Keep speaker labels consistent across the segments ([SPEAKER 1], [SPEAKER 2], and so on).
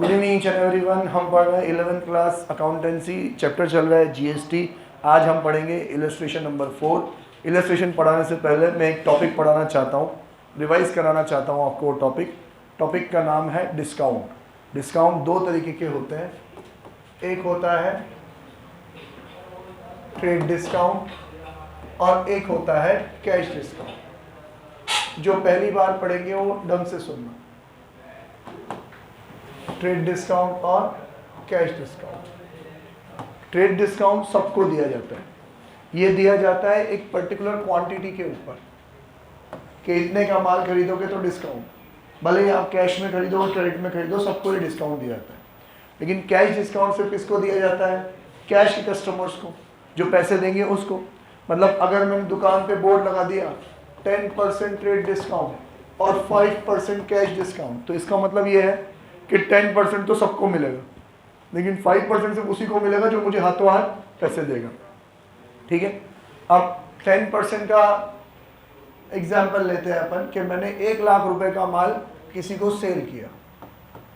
[SPEAKER 1] Good evening each and everyone. हम पढ़ रहे हैं 11th क्लास अकाउंटेंसी, चैप्टर चल रहा है जीएसटी। आज हम पढ़ेंगे इलस्ट्रेशन नंबर 4। इलस्ट्रेशन पढ़ाने से पहले मैं एक टॉपिक पढ़ाना चाहता हूँ, रिवाइज कराना चाहता हूँ आपको। टॉपिक का नाम है डिस्काउंट। डिस्काउंट दो तरीके के होते हैं, एक होता है ट्रेड डिस्काउंट और एक होता है कैश डिस्काउंट। जो पहली बार पढ़ेंगे वो ढंग से सुनना। ट्रेड डिस्काउंट और कैश डिस्काउंट। ट्रेड डिस्काउंट सबको दिया जाता है, ये दिया जाता है एक पर्टिकुलर क्वांटिटी के ऊपर कि इतने का माल खरीदोगे तो डिस्काउंट, भले ही आप कैश में खरीदो क्रेडिट में खरीदो, सबको ये डिस्काउंट दिया जाता है। लेकिन कैश डिस्काउंट सिर्फ किसको दिया जाता है? कैश के कस्टमर्स को, जो पैसे देंगे उसको। मतलब अगर मैंने दुकान पे बोर्ड लगा दिया 10% ट्रेड डिस्काउंट और 5% कैश डिस्काउंट, तो इसका मतलब ये है कि 10% तो सबको मिलेगा, लेकिन 5% सिर्फ उसी को मिलेगा जो मुझे हाथों हाथ पैसे देगा। ठीक है, अब 10% का एग्जाम्पल लेते हैं अपन कि मैंने 1 लाख रुपए का माल किसी को सेल किया,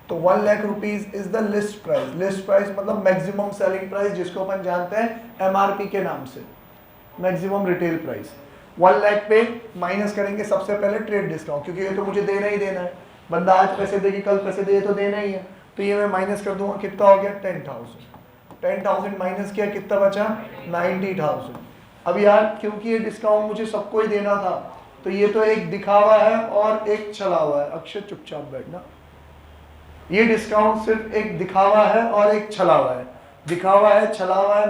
[SPEAKER 1] तो 1 lakh rupees is the list price. List price मतलब मैक्सिमम सेलिंग प्राइस, जिसको अपन जानते हैं एमआरपी के नाम से, मैक्सिमम रिटेल प्राइस। 1 लाख पे माइनस करेंगे सबसे पहले ट्रेड डिस्काउंट, क्योंकि ये तो मुझे देना ही देना है। बंदा आज पैसे देगी कल पैसे दे तो देना ही है, तो ये मैं माइनस कर दूंगा। कितना हो गया? 10,000 माइनस किया, कितना बचा? 90,000। अब यार क्योंकि ये डिस्काउंट मुझे सबको ही देना था, तो ये तो एक दिखावा है और एक छलावा है। अक्षय चुपचाप बैठना। ये डिस्काउंट सिर्फ एक दिखावा है और एक छलावा है। दिखावा है, छलावा है,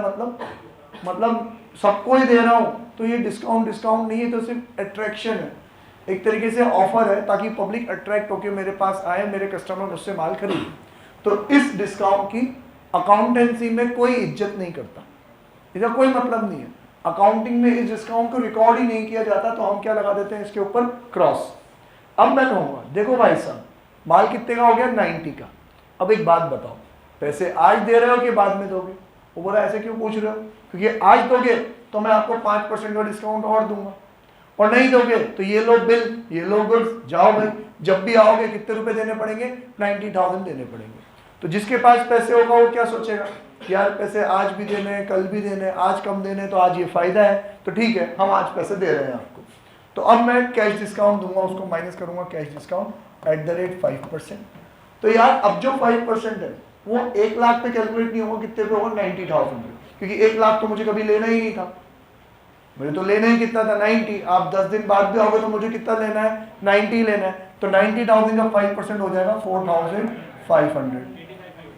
[SPEAKER 1] मतलब सबको ही दे रहा हूं, तो ये डिस्काउंट नहीं है, तो सिर्फ अट्रैक्शन है, एक तरीके से ऑफर है, ताकि पब्लिक अट्रैक्ट होकर मेरे पास आए, मेरे कस्टमर मुझसे माल खरीदे। तो इस डिस्काउंट की अकाउंटेंसी में कोई इज्जत नहीं करता, इसका कोई मतलब नहीं है। अकाउंटिंग में इस डिस्काउंट को रिकॉर्ड ही नहीं किया जाता, तो हम क्या लगा देते हैं इसके ऊपर? क्रॉस। अब मैं कहूंगा देखो भाई साहब, माल कितने का हो गया? 90 का। अब एक बात बताओ, पैसे आज दे रहे हो कि बाद में दोगे? वो बोला ऐसे क्यों पूछ रहे हो? क्योंकि आज दोगे तो मैं आपको 5% का डिस्काउंट और दूंगा, और नहीं दोगे तो ये लो बिल, ये लो गुड्स, जाओ भाई। जब भी आओगे कितने रुपए देने पड़ेंगे? 90,000 देने पड़ेंगे। तो जिसके पास पैसे होगा वो क्या सोचेगा? यार पैसे आज भी देने हैं, कल भी देने हैं, आज कम देने हैं, तो आज ये फायदा है, तो ठीक है हम आज पैसे दे रहे हैं आपको। तो अब मैं कैश डिस्काउंट दूंगा, उसको माइनस करूंगा cash discount at the rate 5%। तो यार अब जो 5% है वो 1 लाख पे कैलकुलेट नहीं होगा, कितने पे होगा? 90,000 पे, क्योंकि 1 लाख तो मुझे कभी लेना ही नहीं था। मुझे तो लेना ही कितना था? 90। आप 10 दिन बाद भी आओगे तो मुझे कितना लेना है? 90 लेना है। तो 90,000 का 5% हो जाएगा 4,500।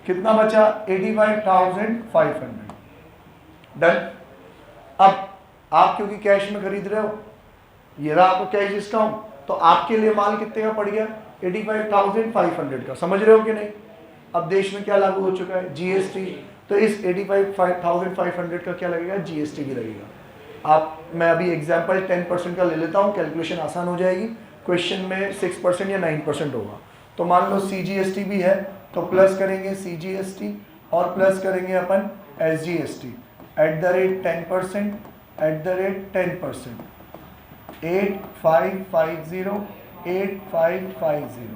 [SPEAKER 1] कितना बचा? 85,500। डन। अब आप क्योंकि कैश में खरीद रहे हो, ये रहा आपको कैश डिस्काउंट, तो आपके लिए माल कितने का पड़ गया? 85,500 का। समझ रहे हो कि नहीं? अब देश में क्या लागू हो चुका है? जीएसटी। तो इस 85,500 का क्या लगेगा? जीएसटी भी लगेगा। मैं अभी एग्जाम्पल 10% का ले लेता हूँ, कैलकुलेशन आसान हो जाएगी। क्वेश्चन में 6% या 9% होगा। तो मान लो सीजीएसटी भी है, तो प्लस करेंगे सीजीएसटी और प्लस करेंगे अपन SGST at the rate 10%, at the rate 10%। 8550।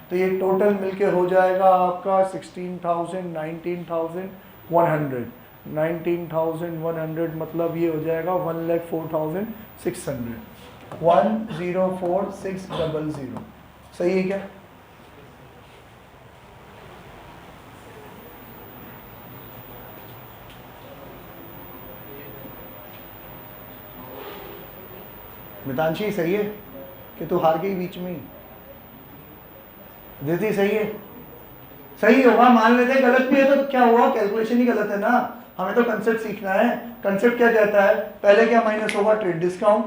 [SPEAKER 1] तो ये टोटल मिलके हो जाएगा आपका 16,000, 19,100। 19,100 मतलब ये हो जाएगा 1,04,600। 1,04,600। सही है क्या? मितांशी सही है कि तू हार गई बीच में ही? दीदी सही है? सही होगा, मान लेते हैं गलत भी है तो क्या हुआ? कैलकुलेशन ही गलत है ना। हमें तो कंसेप्ट सीखना है। कंसेप्ट क्या कहता है? पहले क्या माइनस होगा? ट्रेड डिस्काउंट,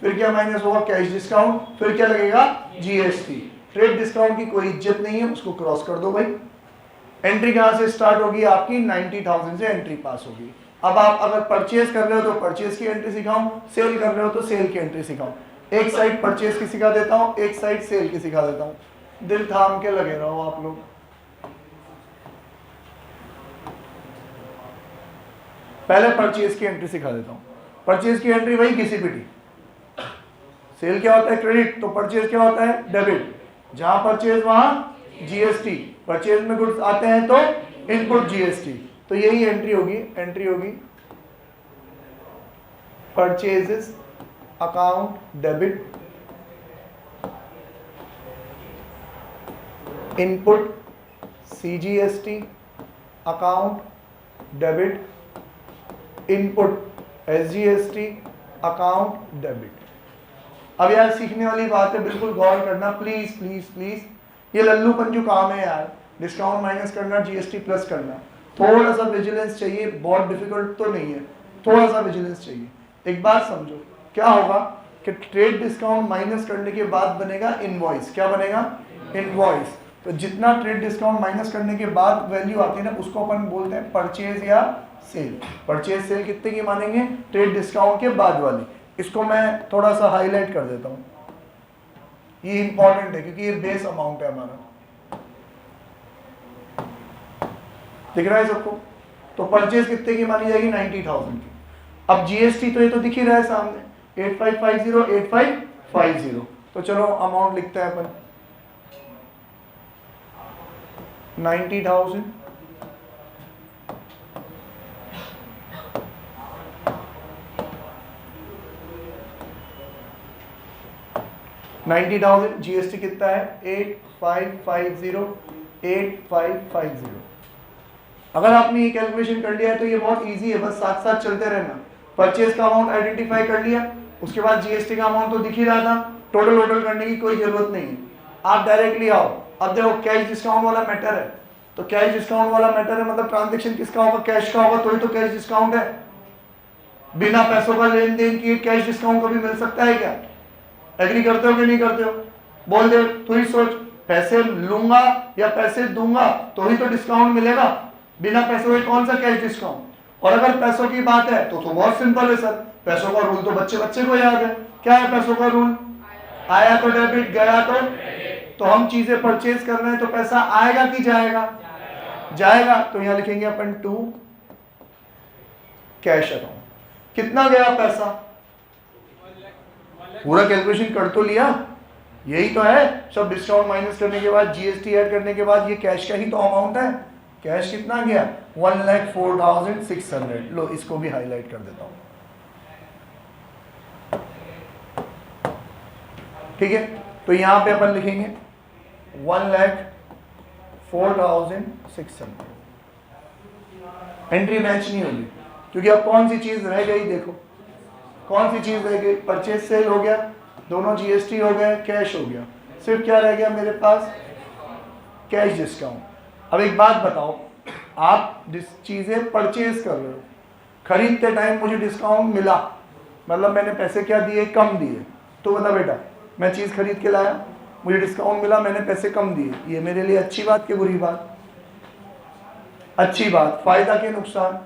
[SPEAKER 1] फिर क्या माइनस होगा? कैश डिस्काउंट, फिर क्या लगेगा? जीएसटी। ट्रेड डिस्काउंट की कोई इज्जत नहीं है, उसको क्रॉस कर दो भाई। एंट्री कहां से स्टार्ट होगी आपकी? 90,000 से एंट्री पास होगी। अब आप अगर परचेज कर रहे हो तो परचेज की एंट्री सिखाऊं, सेल कर रहे हो तो सेल की एंट्री सिखाऊं। एक साइड परचेज की सिखा देता हूं, एक साइड सेल की सिखा देता हूं। दिल थाम के लगे रहो आप लोग। पहले परचेज की एंट्री सिखा देता हूं। परचेज की एंट्री वही किसी भी। सेल क्या होता है? क्रेडिट। तो परचेज क्या होता है? डेबिट। जहां परचेज वहां जीएसटी, परचेज में गुड्स आते हैं तो इनपुट जीएसटी, तो यही एंट्री होगी purchases account debit input CGST account debit input SGST account debit. अब यार सीखने वाली बात है, बिल्कुल गौर करना प्लीज प्लीज प्लीज। ये लल्लू पंजू काम है यार, डिस्काउंट माइनस करना, जीएसटी प्लस करना, थोड़ा सा विजिलेंस चाहिए, बहुत डिफिकल्ट तो नहीं है, थोड़ा सा विजिलेंस चाहिए। एक बात समझो, क्या होगा कि ट्रेड डिस्काउंट माइनस करने के बाद बनेगा इनवॉइस। क्या बनेगा? इनवॉइस। तो जितना ट्रेड डिस्काउंट माइनस करने के बाद वैल्यू आती है ना, उसको अपन बोलते हैं परचेज या सेल। परचेज सेल कितने की मानेंगे? ट्रेड डिस्काउंट के बाद वाली। इसको मैं थोड़ा सा हाईलाइट कर देता हूँ, ये इंपॉर्टेंट है क्योंकि ये बेस अमाउंट है हमारा। दिख रहा है सबको? तो परचेज कितने की मानी जाएगी? 90,000 की। अब जीएसटी तो ये तो दिख ही रहा है सामने, 8550 8550। तो चलो अमाउंट लिखते हैं अपन 90,000 90,000 जीएसटी कितना है? 8550 8550। अगर आपने ये कैलकुलेशन कर लिया है तो ये बहुत इजी है, बस साथ साथ चलते रहना। परचेज का अमाउंट आइडेंटिफाई कर लिया, उसके बाद जीएसटी का अमाउंट तो दिख ही रहा था, टोटल करने की कोई जरूरत नहीं है, आप डायरेक्टली आओ। अब देखो कैश डिस्काउंट वाला मैटर है, तो कैश डिस्काउंट वाला मैटर है मतलब ट्रांजैक्शन किसका होगा? कैश का होगा, तो ही तो कैश डिस्काउंट है। बिना पैसों का लेन देन किए कैश डिस्काउंट कभी मिल सकता है क्या? एग्री करते हो कि नहीं करते हो? बोल दे, तू ही सोच, पैसे लूंगा या पैसे दूंगा तो ही तो डिस्काउंट मिलेगा, बिना पैसों के कौन सा कैश डिस्काउंट? और अगर पैसों की बात है तो बहुत सिंपल है सर, पैसों का रूल तो बच्चे बच्चे को याद है। क्या है पैसों का रूल? आया तो डेबिट, गया तो हम चीजें परचेज कर रहे हैं तो पैसा आएगा कि जाएगा? जाएगा। तो यहां लिखेंगे अपन टू कैश अकाउंट। कितना गया पैसा? पूरा कैलकुलेशन कर तो लिया, यही तो है सब। डिस्काउंट माइनस करने के बाद, जीएसटी ऐड करने के बाद ये कैश का ही तो अमाउंट है। कैश कितना गया? 1,04,600। लो इसको भी हाईलाइट कर देता हूं, ठीक है। तो यहां पे अपन लिखेंगे 1,04,600। एंट्री मैच नहीं होगी क्योंकि अब कौन सी चीज रह गई? देखो कौन सी चीज रह गई? परचेज सेल हो गया, दोनों जीएसटी हो गए, कैश हो गया, सिर्फ क्या रह गया मेरे पास? Cash discount. अब एक बात बताओ, आप चीजें परचेज कर रहे हो, खरीदते टाइम मुझे डिस्काउंट मिला, मतलब मैंने पैसे क्या दिए? कम दिए। तो बता बेटा, मैं चीज खरीद के लाया, मुझे डिस्काउंट मिला, मैंने पैसे कम दिए, ये मेरे लिए अच्छी बात कि बुरी बात? अच्छी बात। फायदा के नुकसान?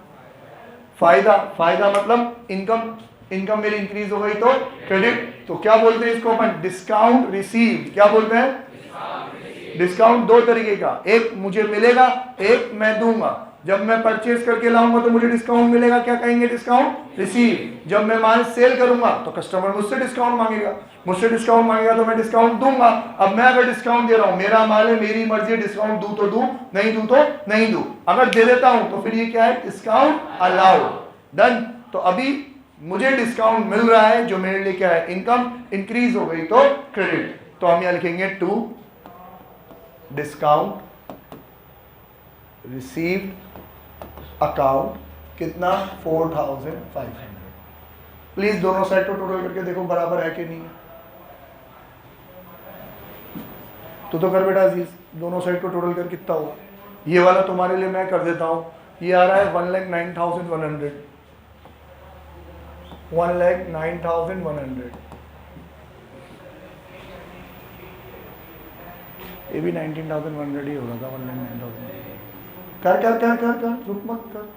[SPEAKER 1] फायदा, फायदा मतलब इनकम, इनकम मेरी इंक्रीज हो गई तो क्रेडिट। तो क्या बोलते हैं इसको अपन? Discount received. क्या बोलते हैं? डिस्काउंट दो तरीके का, एक मुझे मिलेगा, एक मैं दूंगा। जब मैं परचेज करके लाऊंगा तो मुझे डिस्काउंट मिलेगा, क्या कहेंगे? Discount receive. जब मैं माल सेल करूंगा तो कस्टमर मुझसे डिस्काउंट मांगेगा, मुझसे डिस्काउंट मांगेगा तो मैं डिस्काउंट दूंगा। अब मैं अगर डिस्काउंट दे रहा हूं, मेरा माल है, मेरी मर्जी, डिस्काउंट दूं तो दूं, नहीं दूं तो नहीं दूं। अगर दे देता हूं तो फिर ये क्या है? Discount allowed. डन। तो अभी मुझे डिस्काउंट मिल रहा है जो मेरे लिए क्या है? इनकम इंक्रीज हो गई तो क्रेडिट। तो हम यहां लिखेंगे टू डिस्काउंट रिसीव्ड अकाउंट कितना? 4,500। प्लीज दोनों साइड को टोटल करके देखो बराबर है कि नहीं है। तो कर बेटा अजीज, दोनों साइड को टोटल कर कितना हुआ? ये वाला तुम्हारे लिए मैं कर देता हूं, ये आ रहा है 1,09,100। 1,09,100। ये भी 19,100 ही होगा था। 1,09,000 कर कर कर कर कर रुक मत कर।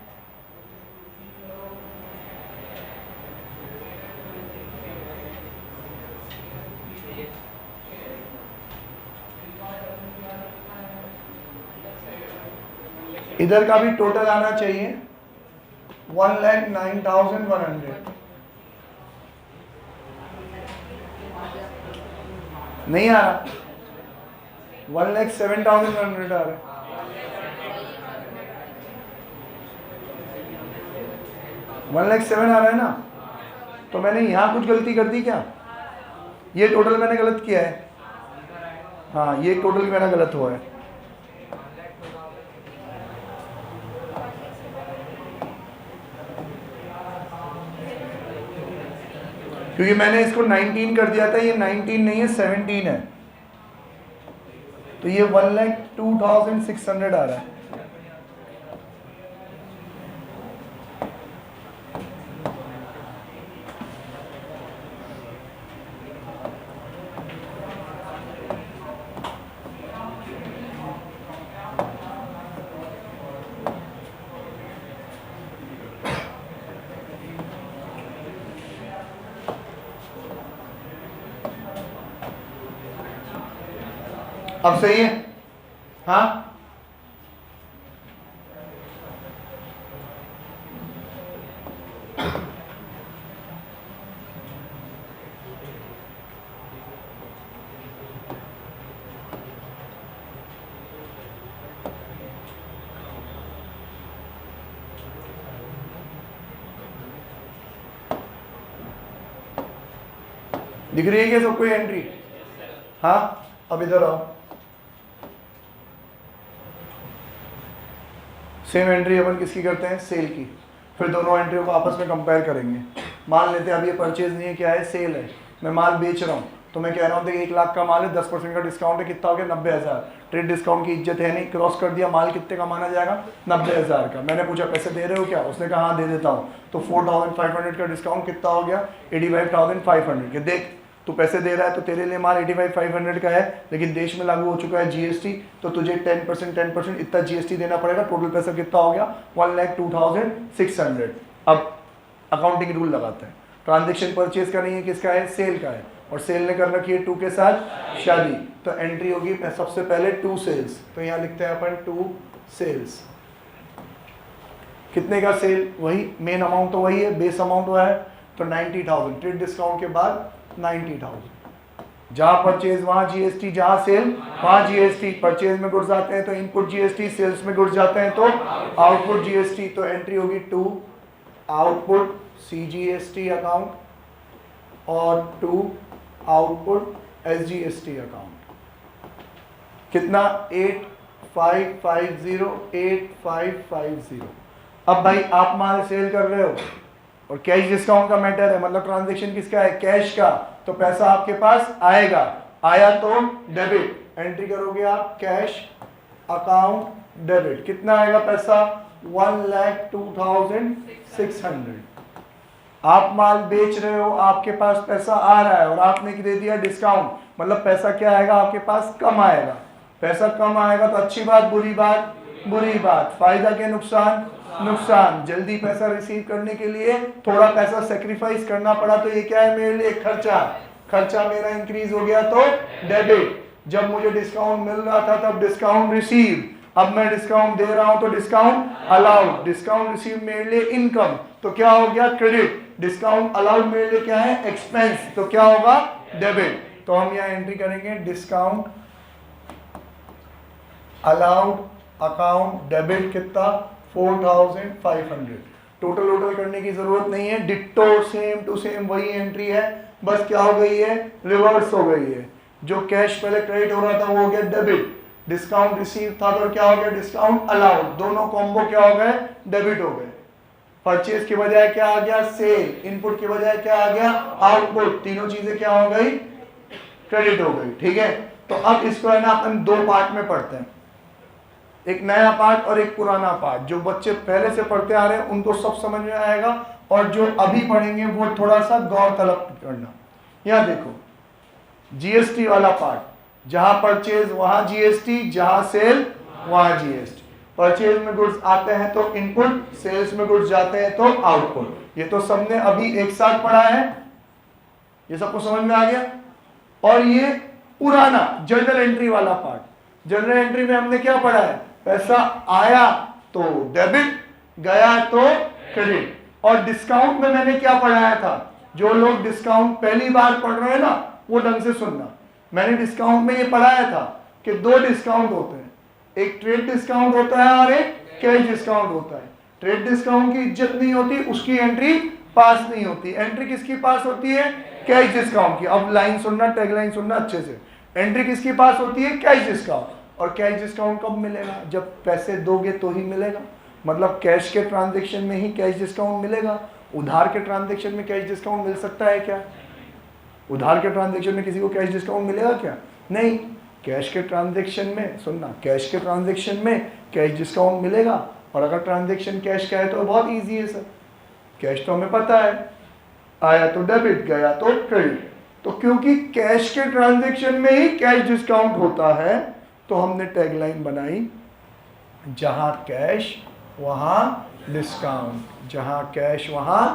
[SPEAKER 1] इधर का भी टोटल आना चाहिए 1,09,100। नहीं आ रहा? 1,07,100 आ रहा है। वन लाख 7 आ रहा है ना। तो मैंने यहाँ कुछ गलती कर दी क्या? ये टोटल मैंने गलत किया है। हाँ, ये टोटल मेरा गलत हुआ है। क्योंकि मैंने इसको 19 कर दिया था, ये 19 नहीं है 17 है। तो ये 1,02,600 आ रहा है। अब सही है? हाँ, दिख रही है क्या सबको एंट्री? हाँ, अब इधर आओ। सेम एंट्री अपन किसकी करते हैं? सेल की। फिर दोनों एंट्रियों को आपस में कंपेयर करेंगे। मान लेते हैं अब ये परचेज नहीं है, क्या है? सेल है। मैं माल बेच रहा हूँ, तो मैं कह रहा हूँ देखिए 1 लाख का माल है, 10% का डिस्काउंट है, कितना हो गया? 90,000। ट्रेड डिस्काउंट की इज्जत है नहीं, क्रॉस कर दिया, माल कितने का माना जाएगा? 90,000 का। मैंने पूछा पैसे दे रहे हो क्या? उसने कहा हाँ दे देता हूँ। तो 4,500 का डिस्काउंट कितना हो गया? 85,500 के। देख, तू पैसे दे रहा है तो तेरे लिए माल 85,500 का है, लेकिन देश में लागू हो चुका है जीएसटी, तो तुझे 10% इतना जीएसटी देना पड़ेगा। टोटल पैसा कितना हो गया? 1,02,600। अब अकाउंटिंग रूल लगाते हैं। ट्रांजेक्शन परचेज का नहीं है, किसका है? सेल का है। और सेल ने कर रखी है 2 के साथ शादी, तो एंट्री होगी सबसे पहले 2 सेल्स। तो यहाँ लिखते हैं अपन 2 सेल्स। कितने का सेल? वही मेन अमाउंट तो वही है, बेस अमाउंट हुआ है तो 90,000। ट्रेड डिस्काउंट के बाद 90,000। जहां परचेज वहां जीएसटी, जहां सेल वहां जीएसटी। परचेज में गुड्स आते हैं तो इनपुट जीएसटी, सेल्स में गुड्स जाते हैं तो आउटपुट जीएसटी। तो एंट्री होगी 2 आउटपुट सीजीएसटी अकाउंट और 2 आउटपुट एसजीएसटी अकाउंट। कितना? 8550। अब भाई आप माल सेल कर रहे हो और कैश डिस्काउंट का मैटर है, मतलब ट्रांजैक्शन किसका है? कैश का। तो पैसा आपके पास आएगा, आया तो डेबिट। एंट्री करोगे आप कैश अकाउंट डेबिट। कितना आएगा पैसा? 1,02,600। आप माल बेच रहे हो, आपके पास पैसा आ रहा है और आपने दे दिया डिस्काउंट, मतलब पैसा क्या आएगा आपके पास? कम आएगा। पैसा कम आएगा तो अच्छी बात, बुरी बात? बुरी बात। फायदा के नुकसान? नुकसान। जल्दी पैसा रिसीव करने के लिए थोड़ा पैसा सेक्रीफाइस करना पड़ा, तो ये क्या है मेरे लिए? खर्चा। खर्चा मेरा इंक्रीज हो गया तो डेबिट। जब मुझे डिस्काउंट मिल रहा था तब डिस्काउंट रिसीव, अब मैं डिस्काउंट दे रहा हूं तो डिस्काउंट अलाउड। डिस्काउंट रिसीव मेरे लिए इनकम, तो क्या हो गया? क्रेडिट। डिस्काउंट अलाउड मेरे लिए क्या है? एक्सपेंस, तो क्या होगा? डेबिट। तो हम यहाँ एंट्री करेंगे डिस्काउंट अलाउड अकाउंट डेबिट। कितना? 4,500। टोटल करने की जरूरत नहीं है, डिट्टो सेम टू सेम वही एंट्री है, बस क्या हो गई है? रिवर्स हो गई है। जो कैश पहले क्रेडिट हो रहा था वो हो गया डेबिट, डिस्काउंट रिसीव था तो क्या हो गया? Discount allowed. दोनों कॉम्बो क्या हो गए? डेबिट हो गए। परचेज के बजाय क्या आ गया? सेल। इनपुट के बजाय क्या आ गया? आउटपुट। तीनों चीजें क्या हो गई? क्रेडिट हो गई। ठीक है, तो अब इसको है ना अपन 2 पार्ट में पढ़ते हैं, एक नया पार्ट और एक पुराना पार्ट। जो बच्चे पहले से पढ़ते आ रहे हैं उनको सब समझ में आएगा, और जो अभी पढ़ेंगे वो थोड़ा सा गौर तलब करना। यहाँ देखो, जीएसटी वाला पार्ट, जहां परचेज वहां जीएसटी, जहां सेल वहां जीएसटी। परचेज में गुड्स आते हैं तो इनपुट, सेल्स में गुड्स जाते हैं तो आउटपुट। ये तो सबने अभी एक साथ पढ़ा है, ये सबको समझ में आ गया। और ये पुराना जर्नल एंट्री वाला पार्ट, जर्नल एंट्री में हमने क्या पढ़ा है? पैसा आया तो डेबिट, गया तो क्रेडिट। और डिस्काउंट में मैंने क्या पढ़ाया था? जो लोग डिस्काउंट पहली बार पढ़ रहे हैं ना, वो ढंग से सुनना। मैंने डिस्काउंट में ये पढ़ाया था कि दो डिस्काउंट होते हैं, एक ट्रेड डिस्काउंट होता है और एक कैश डिस्काउंट होता है। ट्रेड डिस्काउंट की इज्जत नहीं होती, उसकी एंट्री पास नहीं होती। एंट्री किसकी पास होती है? कैश डिस्काउंट की। अब लाइन सुनना, टैग लाइन सुनना अच्छे से। एंट्री किसकी पास होती है? Cash discount. और कैश डिस्काउंट कब मिलेगा? जब पैसे दोगे तो ही मिलेगा। मतलब कैश के ट्रांजैक्शन में ही कैश डिस्काउंट मिलेगा। उधार के ट्रांजैक्शन में कैश डिस्काउंट मिल सकता है क्या? उधार के ट्रांजैक्शन में किसी को कैश डिस्काउंट मिलेगा क्या? नहीं। कैश के ट्रांजैक्शन में सुनना, कैश के ट्रांजैक्शन में कैश डिस्काउंट मिलेगा। और अगर ट्रांजैक्शन कैश का है तो बहुत इजी है सर, कैश तो हमें पता है, आया तो डेबिट, गया तो क्रेडिट। तो क्योंकि कैश के ट्रांजैक्शन में ही कैश डिस्काउंट होता है तो हमने टैगलाइन बनाई, जहां कैश वहां डिस्काउंट, जहां कैश वहां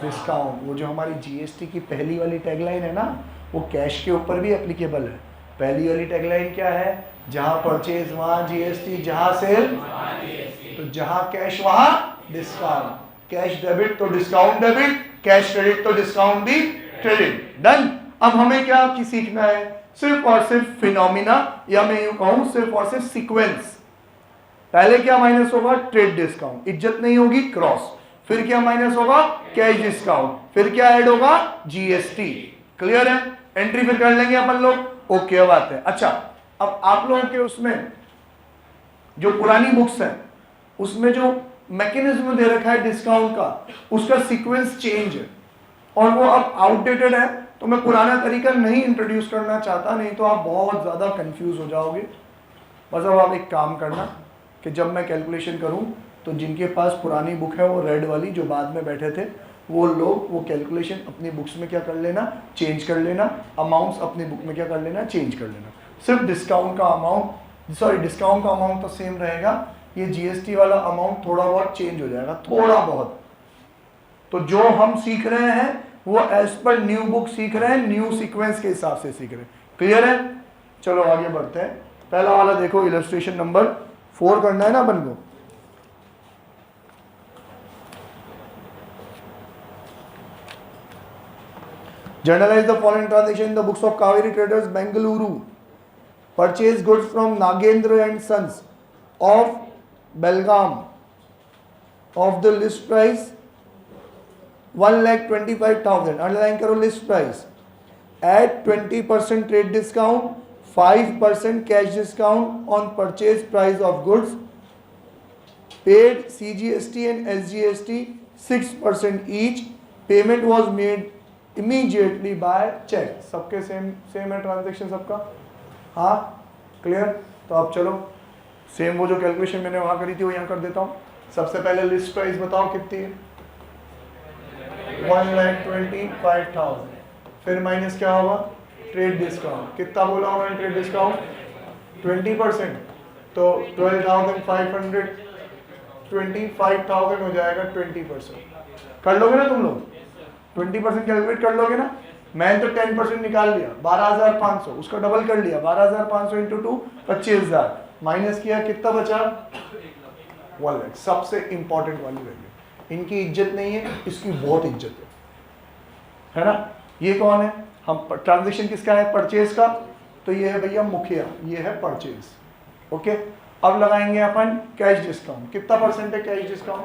[SPEAKER 1] डिस्काउंट। वो जो हमारी जीएसटी की पहली वाली टैगलाइन है ना, वो कैश के ऊपर भी एप्लीकेबल है। पहली वाली टैगलाइन क्या है? जहां परचेज वहां जीएसटी, जहां सेल तो जहां कैश वहां डिस्काउंट। कैश डेबिट तो डिस्काउंट डेबिट, कैश क्रेडिट तो डिस्काउंट भी क्रेडिट। डन। अब हमें क्या की सीखना है? सिर्फ और सिर्फ फिनोमिना, या मैं यूं कहूं सिर्फ और सिर्फ सीक्वेंस। पहले क्या माइनस होगा? ट्रेड डिस्काउंट, इज्जत नहीं होगी, क्रॉस। फिर क्या माइनस होगा? Cash discount. फिर क्या ऐड होगा? जीएसटी। क्लियर है? एंट्री फिर कर लेंगे अपन लोग। ओके, अब आते हैं। अच्छा, अब आप लोगों के उसमें जो पुरानी बुक्स है उसमें जो मैकेनिज्म दे रखा है डिस्काउंट का, उसका सीक्वेंस चेंज है और वो अब आउटडेटेड है। तो मैं पुराना तरीका नहीं इंट्रोड्यूस करना चाहता, नहीं तो आप बहुत ज़्यादा कंफ्यूज हो जाओगे। बस अब आप एक काम करना कि जब मैं कैलकुलेशन करूं तो जिनके पास पुरानी बुक है, वो रेड वाली जो बाद में बैठे थे, वो लोग वो कैलकुलेशन अपनी बुक्स में क्या कर लेना? चेंज कर लेना। अमाउंट्स अपनी बुक में क्या कर लेना? चेंज कर लेना। सिर्फ डिस्काउंट का अमाउंट, सॉरी डिस्काउंट का अमाउंट तो सेम रहेगा, ये जीएसटी वाला अमाउंट थोड़ा बहुत चेंज हो जाएगा, थोड़ा बहुत। तो जो हम सीख रहे हैं वो एज पर न्यू बुक सीख रहे हैं, न्यू सीक्वेंस के हिसाब से सीख रहे हैं। क्लियर है? चलो आगे बढ़ते हैं। पहला वाला देखो, इलस्ट्रेशन नंबर 4 करना है ना अपन को। Journalize the following transaction in the books of Kaveri Traders, Bengaluru. Purchase goods from Nagendra and Sons of Belgaum of the list price 1,25,000. Underline करो list price. At 20% trade discount, 5% cash discount on purchase price of goods. Paid CGST and SGST 6% each. Payment was made immediately by cheque. सबके same है transaction सबका? हाँ, clear. तो अब चलो same वो जो कैलकुलेशन मैंने वहाँ करी थी वो यहाँ कर देता हूँ। सबसे पहले लिस्ट प्राइस बताओ कितनी है? 1,25,000। फिर माइनस क्या होगा? Trade discount. कितना बोला उन्होंने ट्रेड डिस्काउंट? 20%। तो 12,500, 25,000 हो जाएगा 20%। कर लोगे ना तुम लोग? 20% कैलकुलेट कर लोगे ना? मैंने तो 10% निकाल लिया, 12,500। उसका डबल कर लिया, 12,500 इंटू 2 25,000। माइनस किया, कितना बचा? 1 लाख। सबसे इंपॉर्टेंट वाली वैल्यू। इनकी इज्जत नहीं है, इसकी बहुत इज्जत है ना? ये कौन है? हम ट्रांजेक्शन किसका है? परचेज का। तो ये है भैया मुखिया, ये है परचेज। ओके, अब लगाएंगे अपन कैश डिस्काउंट। कितना परसेंट है कैश डिस्काउंट?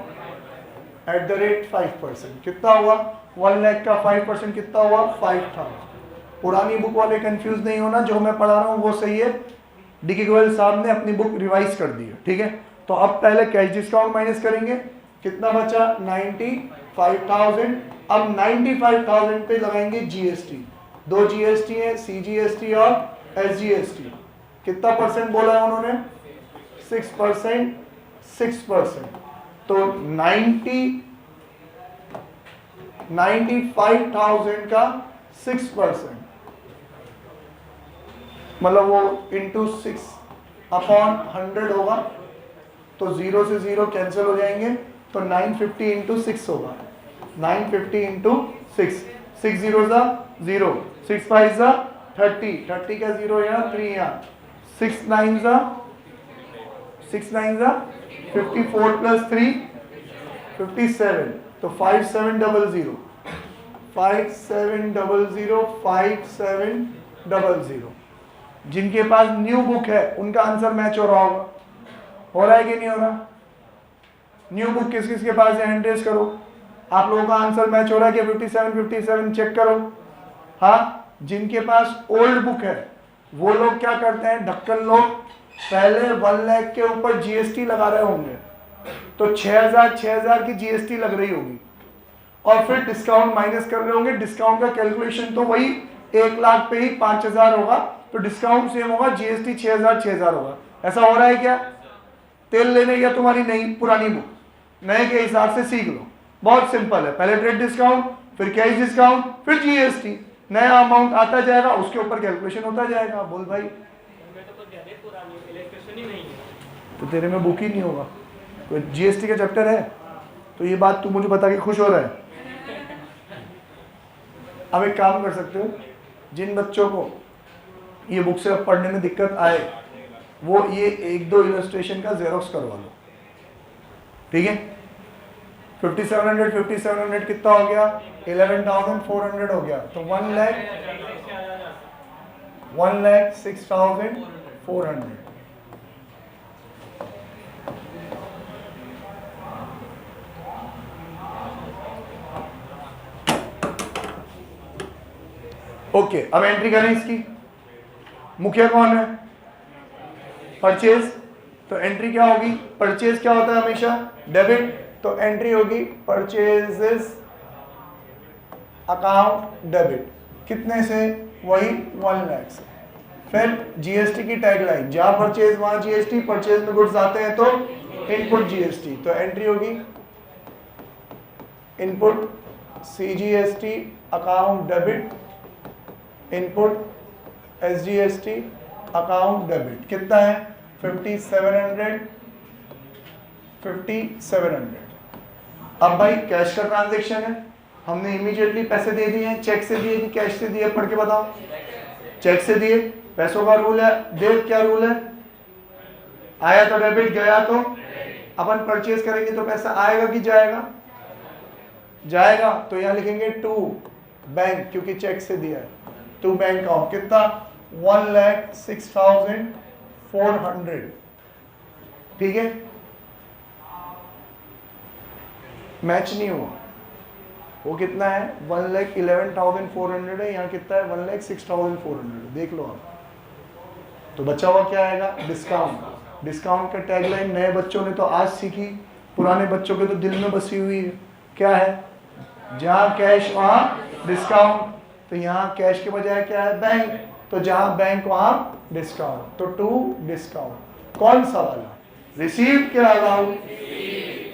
[SPEAKER 1] @5%। कितना हुआ? 1 लाख का 5% कितना हुआ? 5,000। पुरानी बुक वाले कंफ्यूज नहीं होना, जो मैं पढ़ा रहा हूँ वो सही है। डी गोयल साहब ने अपनी बुक रिवाइज कर दी है, ठीक है? तो अब पहले कैश डिस्काउंट माइनस करेंगे, कितना बचा? 95,000। अब 95,000 पे लगाएंगे जीएसटी। 2 जीएसटी है, सीजीएसटी और एसजीएसटी। कितना परसेंट बोला है उन्होंने? 6%। 6%। तो 95,000 का 6%, मतलब वो इंटू 6/100 होगा। तो 0 से 0 कैंसिल हो जाएंगे, तो 950 इंटू 6 होगा। 950 इंटू 6, 6 0 0, 6 5 30, 30 का 0 यहाँ, 3 यहाँ, 6 9 54 प्लस 3 57। तो 5700, 5700, 5700। जिनके पास न्यू बुक है उनका आंसर मैच हो रहा होगा, हो रहा है कि नहीं हो रहा? न्यू बुक किस किस के पास है, हैंड रेज करो। आप लोगों का आंसर मैच हो रहा है कि 57 चेक करो। हाँ, जिनके पास ओल्ड बुक है वो लोग क्या करते हैं, ढक्कन लोग पहले 1 लाख के ऊपर जीएसटी लगा रहे होंगे, तो 6000 की जीएसटी लग रही होगी, और फिर डिस्काउंट माइनस कर रहे होंगे। डिस्काउंट का कैलकुलेशन तो वही 1 लाख पे ही 5000 होगा, तो डिस्काउंट सेम होगा, जीएसटी 6000 होगा। ऐसा हो रहा है क्या? तेल लेने गया तुम्हारी नई पुरानी बुक, नए के हिसाब से सीख लो, बहुत सिंपल है। पहले ट्रेड डिस्काउंट, फिर कैश डिस्काउंट, फिर जीएसटी, नया अमाउंट आता जाएगा, उसके ऊपर कैलकुलेशन होता जाएगा। बोल भाई, तो तेरे में बुक ही नहीं होगा, कोई जीएसटी का चैप्टर है? तो ये बात तू मुझे बता के खुश हो रहा है? अब एक काम कर सकते हो, जिन बच्चों को ये बुक से अब पढ़ने में दिक्कत आए वो ये 1-2 इलस्ट्रेशन का जेरोक्स करवा लो, ठीक है? 5700 कितना हो गया? 11,400 हो गया, तो 1,06,400। ओके, अब एंट्री करें इसकी। मुखिया कौन है? परचेज, तो एंट्री क्या होगी? परचेज क्या होता है हमेशा? डेबिट, तो एंट्री होगी परचेजेस अकाउंट डेबिट। कितने से? वही 1 लाख से। फिर जीएसटी की टैगलाइन, जहां परचेज वहां जीएसटी, परचेज में गुड्स आते हैं तो इनपुट जीएसटी, तो एंट्री होगी input CGST account debit, input SGST account debit. कितना है? 5700। अब भाई कैश का ट्रांजैक्शन है, हमने इमीडिएटली पैसे दे दिए हैं। चेक से दिए कि कैश से दिए, पढ़ के बताओ। चेक से दिए, पैसों का रूल है, डेट क्या रूल है? आया तो डेबिट, गया तो? अपन परचेज करेंगे तो पैसा आएगा कि जाएगा? जाएगा, तो यहाँ लिखेंगे टू बैंक, क्योंकि चेक से दिया है। टू बैंक अकाउंट कितना? 1,06,400, ठीक है? मैच नहीं हुआ, वो कितना है? 1,11,400 है, यहाँ कितना है? 1,06,400। देख लो आप, तो बचा हुआ क्या आएगा? डिस्काउंट। डिस्काउंट का टैगलाइन नए बच्चों ने तो आज सीखी, पुराने बच्चों के तो दिल में बसी हुई है। क्या है? जहाँ कैश वहाँ डिस्काउंट, तो यहाँ कैश के बजाय क्या है? बैंक, तो जहाँ बैंक वहाँ डिस्काउंट, तो टू डिस्काउंट। कौन सा वाला? रिसीव के अलाउड।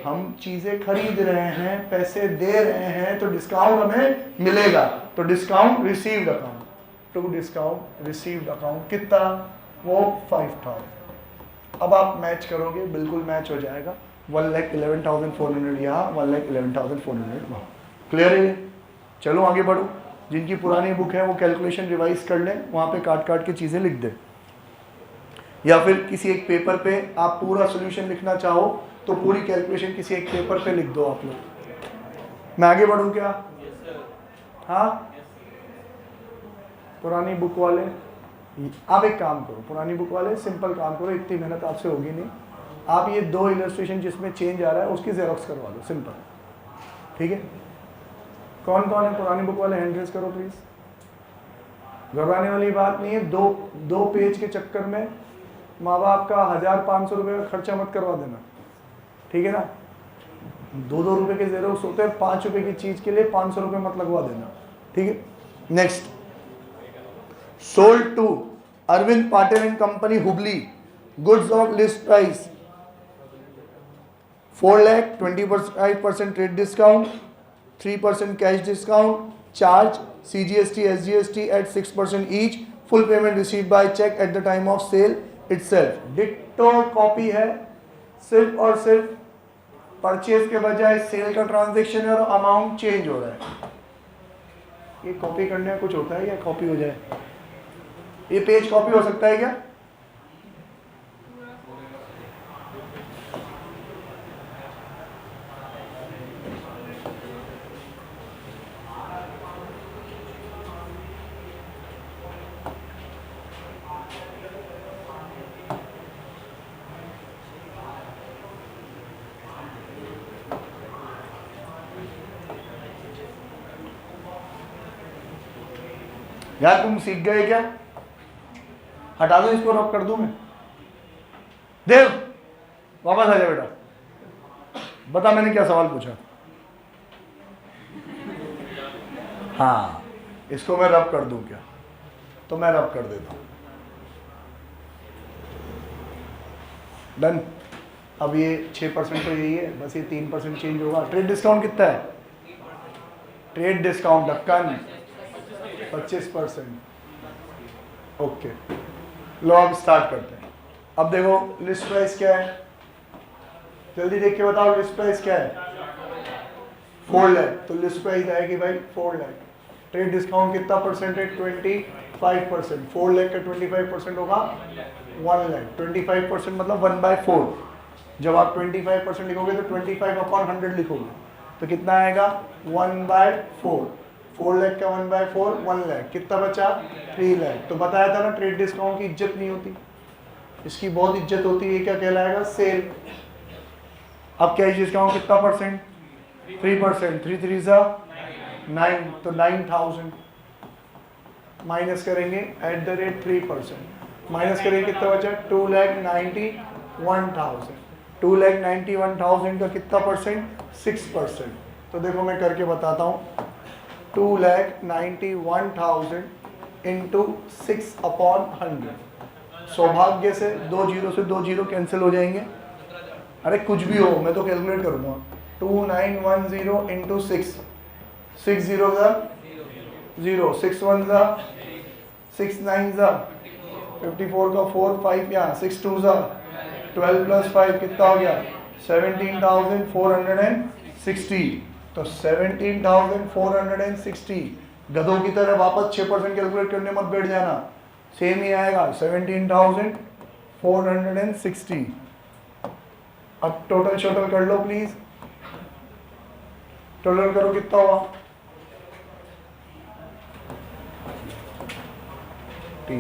[SPEAKER 1] हम चीजें खरीद रहे हैं, पैसे दे रहे हैं, तो डिस्काउंट हमें मिलेगा, तो discount received account, to discount received account. कितना? वो 5,000। अब आप मैच करोगे, बिल्कुल मैच हो जाएगा। 1,11,400 यहाँ, 1,11,400 वहाँ। क्लियर है? चलो आगे बढ़ो। जिनकी पुरानी बुक है वो कैलकुलेशन रिवाइज कर लें, वहाँ पे काट काट के चीज़ें लिख दें, या फिर किसी एक पेपर पे आप पूरा सोल्यूशन लिखना चाहो तो पूरी कैलकुलेशन किसी एक पेपर पे लिख दो आप लोग। मैं आगे बढ़ूँ क्या? हाँ, पुरानी बुक वाले आप एक काम करो, पुरानी बुक वाले सिंपल काम करो, इतनी मेहनत आपसे होगी नहीं। आप ये 2 इलस्ट्रेशन जिसमें चेंज आ रहा है उसकी जेरोक्स करवा दो, सिंपल, ठीक है? कौन कौन है पुरानी बुक वाले? हैंड रेज करो प्लीज। घबराने वाली बात नहीं है। दो पेज के चक्कर में माँ बाप का 1,500 रुपये का खर्चा मत करवा देना, ठीक है ना? 2-2 रुपये के जेरोक्स होते हैं, 5 रुपये की चीज के लिए 500 रुपये मत लगवा देना, ठीक है? Next, sold to Arvind Patil and company Hubli, goods of list price 4 lakh, 25% trade discount, 3% cash discount, charge CGST SGST at 6% each, full payment received by check at the time of sale itself। Ditto copy है, सिर्फ और सिर्फ purchase के बजाय cell का transaction है और amount change हो रहा है। ये कॉपी करने में कुछ होता है या कॉपी हो जाए? ये पेज कॉपी हो सकता है क्या? यार तुम सीख गए क्या? हटा दो इसको, रब कर दूं मैं। देव वापस आ जा बेटा, बता मैंने क्या सवाल पूछा। हाँ, इसको मैं रब कर दूं क्या? तो मैं रब कर देता हूं। डन। अब ये 6% तो यही है, बस ये 3% चेंज होगा। ट्रेड डिस्काउंट कितना है? ट्रेड डिस्काउंट ढक्कन 25%। ओके, लो अब स्टार्ट करते हैं। अब देखो लिस्ट प्राइस क्या है, जल्दी देख के बताओ लिस्ट प्राइस क्या है? 4 लाख। तो लिस्ट प्राइस आएगी भाई 4 लाख। ट्रेड डिस्काउंट कितना परसेंट है? 25%। 4 लाख का 25% होगा 1 लाख। 25% मतलब 1/4। जब आप 25% लिखोगे तो 25/100 लिखोगे, तो कितना आएगा? 1/4। 4 लाख का 1/4 1 लाख। कितना बचा? 3 लाख। तो बताया था ना ट्रेड डिस्काउंट की इज्जत नहीं होती, इसकी बहुत इज्जत होती है। क्या कहलाएगा? सेल। अब कैश डिस्काउंट कितना परसेंट? 3%। 3 3 सा 9, तो 9000 माइनस करेंगे एट द रेट 3%। माइनस करेंगे कितना बचा? 2,91,000। 2,91,000 का कितना परसेंट? 6%। तो देखो मैं करके बताता हूँ। 2,91,000 इंटू 6/100। सौभाग्य से 2 जीरो से 2 जीरो कैंसिल हो जाएंगे। अरे कुछ भी हो, मैं तो कैलकुलेट करूँगा। 2910 इंटू 6, 6 जीरो ज़ा 0, 6 1 ज़ा 6 9 ज़ा 54 का 4 5 यहाँ 6 2 ज़ा 12 प्लस 5 कितना हो गया? 17,460। तो 17,460 गधों की तरह वापस 6% कैलकुलेट करने मत बैठ जाना, सेम ही आएगा 17,460। अब टोटल शोटल कर लो प्लीज, टोटल करो कितना हुआ?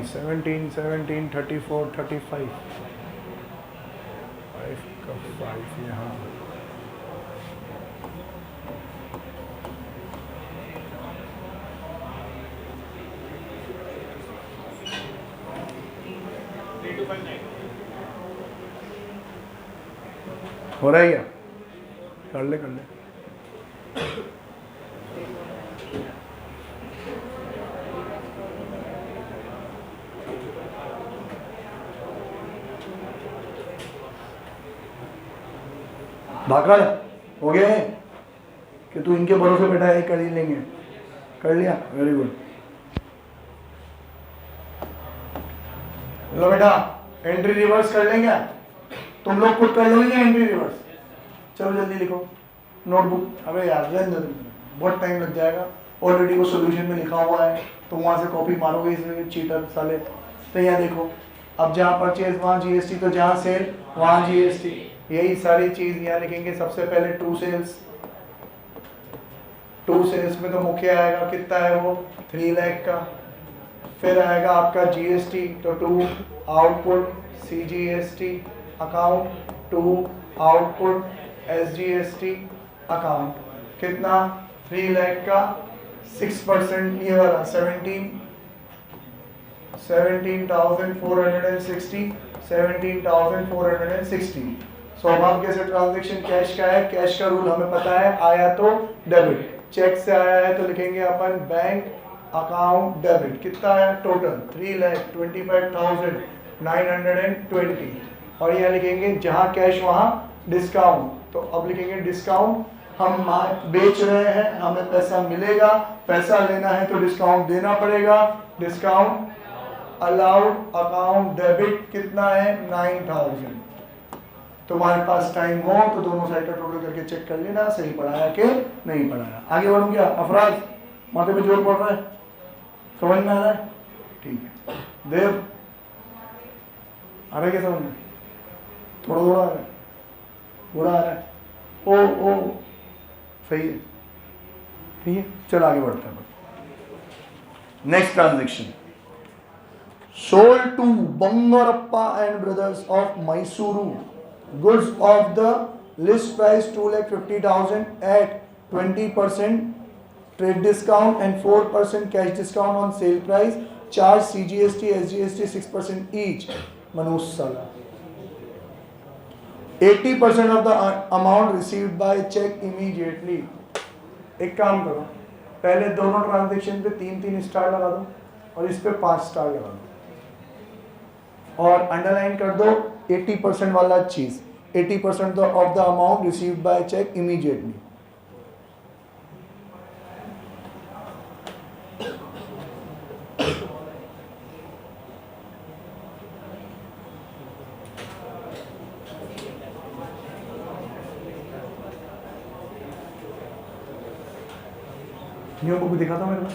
[SPEAKER 1] 17 17 34 35 5 का 5 यहाँ हो रहा है क्या? कर ले कर ले। भागल हो गया है कि तू इनके भरोसे बैठा है, कर ही लेंगे। कर लिया, वेरी गुड। लो बेटा एंट्री रिवर्स कर लेंगे, तुम लोग खुद कर लोगे एंट्री रिवर्स? चलो जल्दी लिखो नोटबुक। अबे यार बहुत टाइम लग जाएगा, ऑलरेडी वो सॉल्यूशन में लिखा हुआ है, तो वहाँ से कॉपी मारोगे इसमें चीटर साले। तो यहाँ देखो, अब जहाँ परचेज वहाँ जीएसटी, तो जहाँ सेल वहाँ जीएसटी, यही सारी चीज़ यहाँ लिखेंगे। सबसे पहले टू सेल्स में तो मुख्य आएगा कितना है वो? 3 लाख का। फिर आएगा आपका जीएसटी, तो 2 output CGST account, 2 output SGST account. कितना? 3 लाख का 6% ये वाला 17,460। सौभाग्य से ट्रांजैक्शन कैश का है, कैश का रूल हमें पता है, आया तो डेबिट। चेक से आया है तो लिखेंगे अपन बैंक अकाउंट डेबिट। कितना है टोटल? 3,25,920। और यहाँ लिखेंगे जहाँ कैश वहाँ डिस्काउंट, तो अब लिखेंगे डिस्काउंट। हम बेच रहे हैं, हमें पैसा मिलेगा, पैसा लेना है तो डिस्काउंट देना पड़ेगा। डिस्काउंट अलाउड अकाउंट डेबिट कितना है? 9,000। तुम्हारे पास टाइम हो तो दोनों साइड का टोटल करके चेक कर लेना, सही पढ़ाया कि नहीं पढ़ाया। आगे बढ़ूं क्या? अफराज माथे पे जोर पड़ रहा है, समझ में आ रहा है? ठीक है। देव आ रहा है क्या समझ में? थोड़ा थोड़ा आ रहा है, पूरा आ रहा है? ओ सही है, ठीक है। चल आगे बढ़ते हैं। Next transaction, sold to Bangarappa and Brothers of Mysuru goods of the list price 2,50,000 at 20% trade discount and 4% cash discount on sale price, charge CGST, SGST 6% each. Manoj Sala. 80% of the amount received by check immediately. एक काम करो, पहले दोनों transaction पे 3-3 star लगा दो और इस पे 5 स्टार लगा दो और अंडरलाइन कर दो 80% वाला चीज, 80% of the amount received by check immediately. New book दिखाता हूँ मेरे को।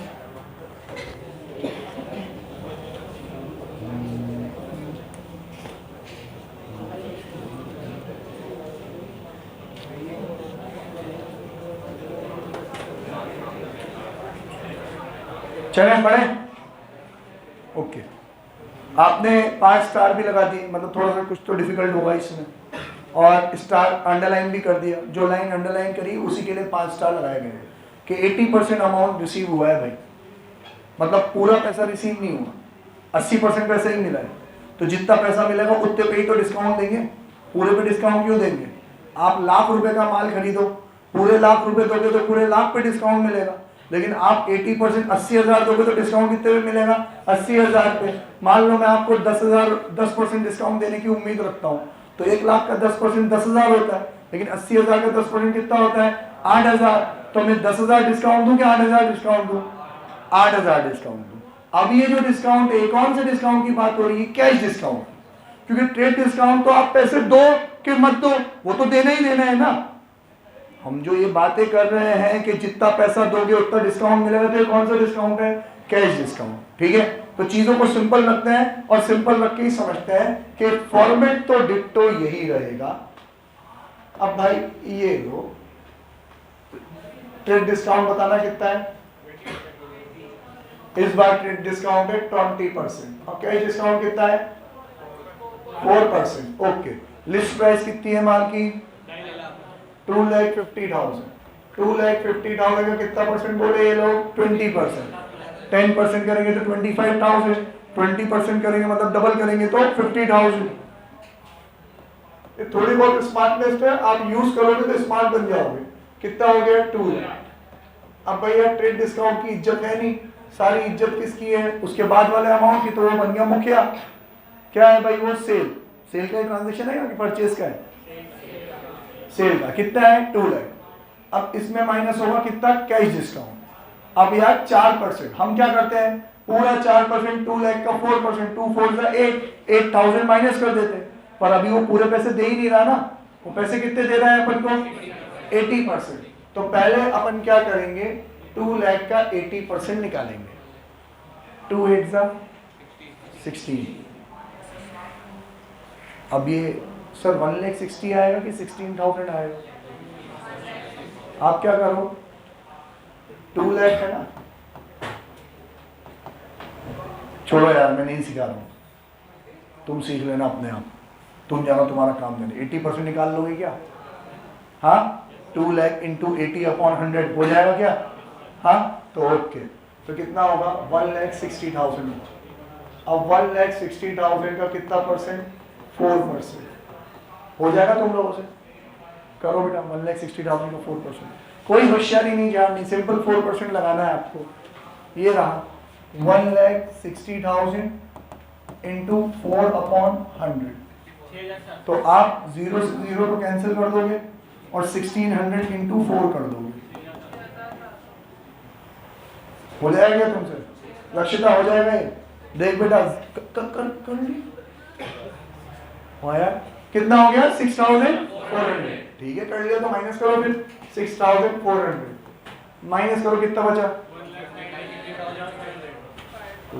[SPEAKER 1] चलें पढ़े। ओके, आपने 5 स्टार भी लगा दिए, मतलब थोड़ा सा कुछ तो डिफिकल्ट होगा इसमें, और स्टार अंडरलाइन भी कर दिया। जो लाइन अंडरलाइन करी उसी के लिए 5 स्टार लगाए गए कि 80% अमाउंट रिसीव हुआ है भाई, मतलब पूरा पैसा रिसीव नहीं हुआ, 80% पैसा ही मिला है। तो जितना पैसा मिलेगा उतने पे ही तो डिस्काउंट देंगे, पूरे पे डिस्काउंट क्यों देंगे? आप लाख रुपए का माल खरीदो, पूरे लाख रुपए दोगे तो पूरे लाख पे डिस्काउंट मिलेगा, लेकिन आप 80% 80,000 दोगे तो डिस्काउंट कितने पे मिलेगा? 80,000 पे। मान लो मैं आपको 10% डिस्काउंट देने की उम्मीद रखता हूँ, तो 1 लाख का 10% 10,000 होता है, लेकिन 80,000 का 10% कितना होता है? 8,000। तो मैं 10,000 डिस्काउंट दूं कि 8,000 डिस्काउंट दूं? 8,000 डिस्काउंट दूं। अब ये जो डिस्काउंट है, कौन से डिस्काउंट की बात हो रही है? Cash discount. क्योंकि ट्रेड डिस्काउंट तो आप पैसे दो कि मत दो, वो तो देना ही देना है ना। हम जो ये बातें कर रहे हैं कि जितना पैसा दोगे उतना डिस्काउंट मिलेगा, तो ये कौन सा डिस्काउंट है? Cash discount. ठीक है, तो चीजों को सिंपल रखते हैं और सिंपल रख के ही समझते हैं कि फॉर्मेट तो डिट्टो यही रहेगा। अब भाई ये लो, ट्रेड डिस्काउंट बताना कितना है? इस बार ट्रेड डिस्काउंट है 20% और कैश डिस्काउंट कितना है? 4%। ओके, लिस्ट प्राइस कितनी है माल की? 2,50,000। 2,50,000 का कितना परसेंट बोले ये लोग? 20%। 10% करेंगे तो 25,000, 20% करेंगे मतलब डबल करेंगे तो 50,000। ये थोड़ी बहुत स्मार्टनेस है, आप यूज करोगे तो स्मार्ट बन जाओगे। कितना हो गया? 2 लाख। अब भैया ट्रेड डिस्काउंट की इज्जत है नहीं, सारी इज्जत किसकी है? उसके बाद वाले अमाउंट की, तो वो बन गया मुखिया। क्या है भाई वो? सेल का ट्रांजेक्शन है कि परचेज का है? सेल का। कितना है? 2 लाख। अब इसमें माइनस होगा कितना? Cash discount. अब यार 4%, हम क्या करते हैं? पूरा 4%, 2 लाख का 4%, 2 4 जा 8,000 माइनस कर देते हैं, पर अभी वो पूरे पैसे दे ही नहीं रहा ना। वो पैसे कितने दे रहा है अपन को? 80%। तो पहले अपन क्या करेंगे? 2 लाख का 80% निकालेंगे। 2 8 जा 16। अब ये सर 1,60,000 आएगा कि 16,000 आएगा? आप क्या करो? 2 लाख है ना, छोड़ो यार, मैं नहीं सिखा रहा हूं, तुम सीख लेना अपने आप। तुम जानो, तुम्हारा काम देने। 80% निकाल लोगे क्या? हाँ, 2 लाख इंटू 80/100 हो जाएगा क्या? हाँ, तो ओके। तो कितना होगा? 1,60,000। अब 1,60,000 का कितना परसेंट? 4%। हो जाएगा तुम लोगों से? करो बेटा, 1,60,000 का 4%। कोई होशियारी नहीं जाननी, सिंपल 4% लगाना है आपको। ये रहा 1,60,000 इंटू 4/100। तो आप 0 से 0 को कैंसिल कर दोगे और 1,600 इंटू 4 कर दोगे। हो जाएगा तुमसे? लक्षिता हो जाएगा ये? देख बेटा, कर ली यार। कितना हो गया? 6,400। ठीक है, कर लिया तो माइनस करो फिर। 6,400 माइनस करो, कितना बचा?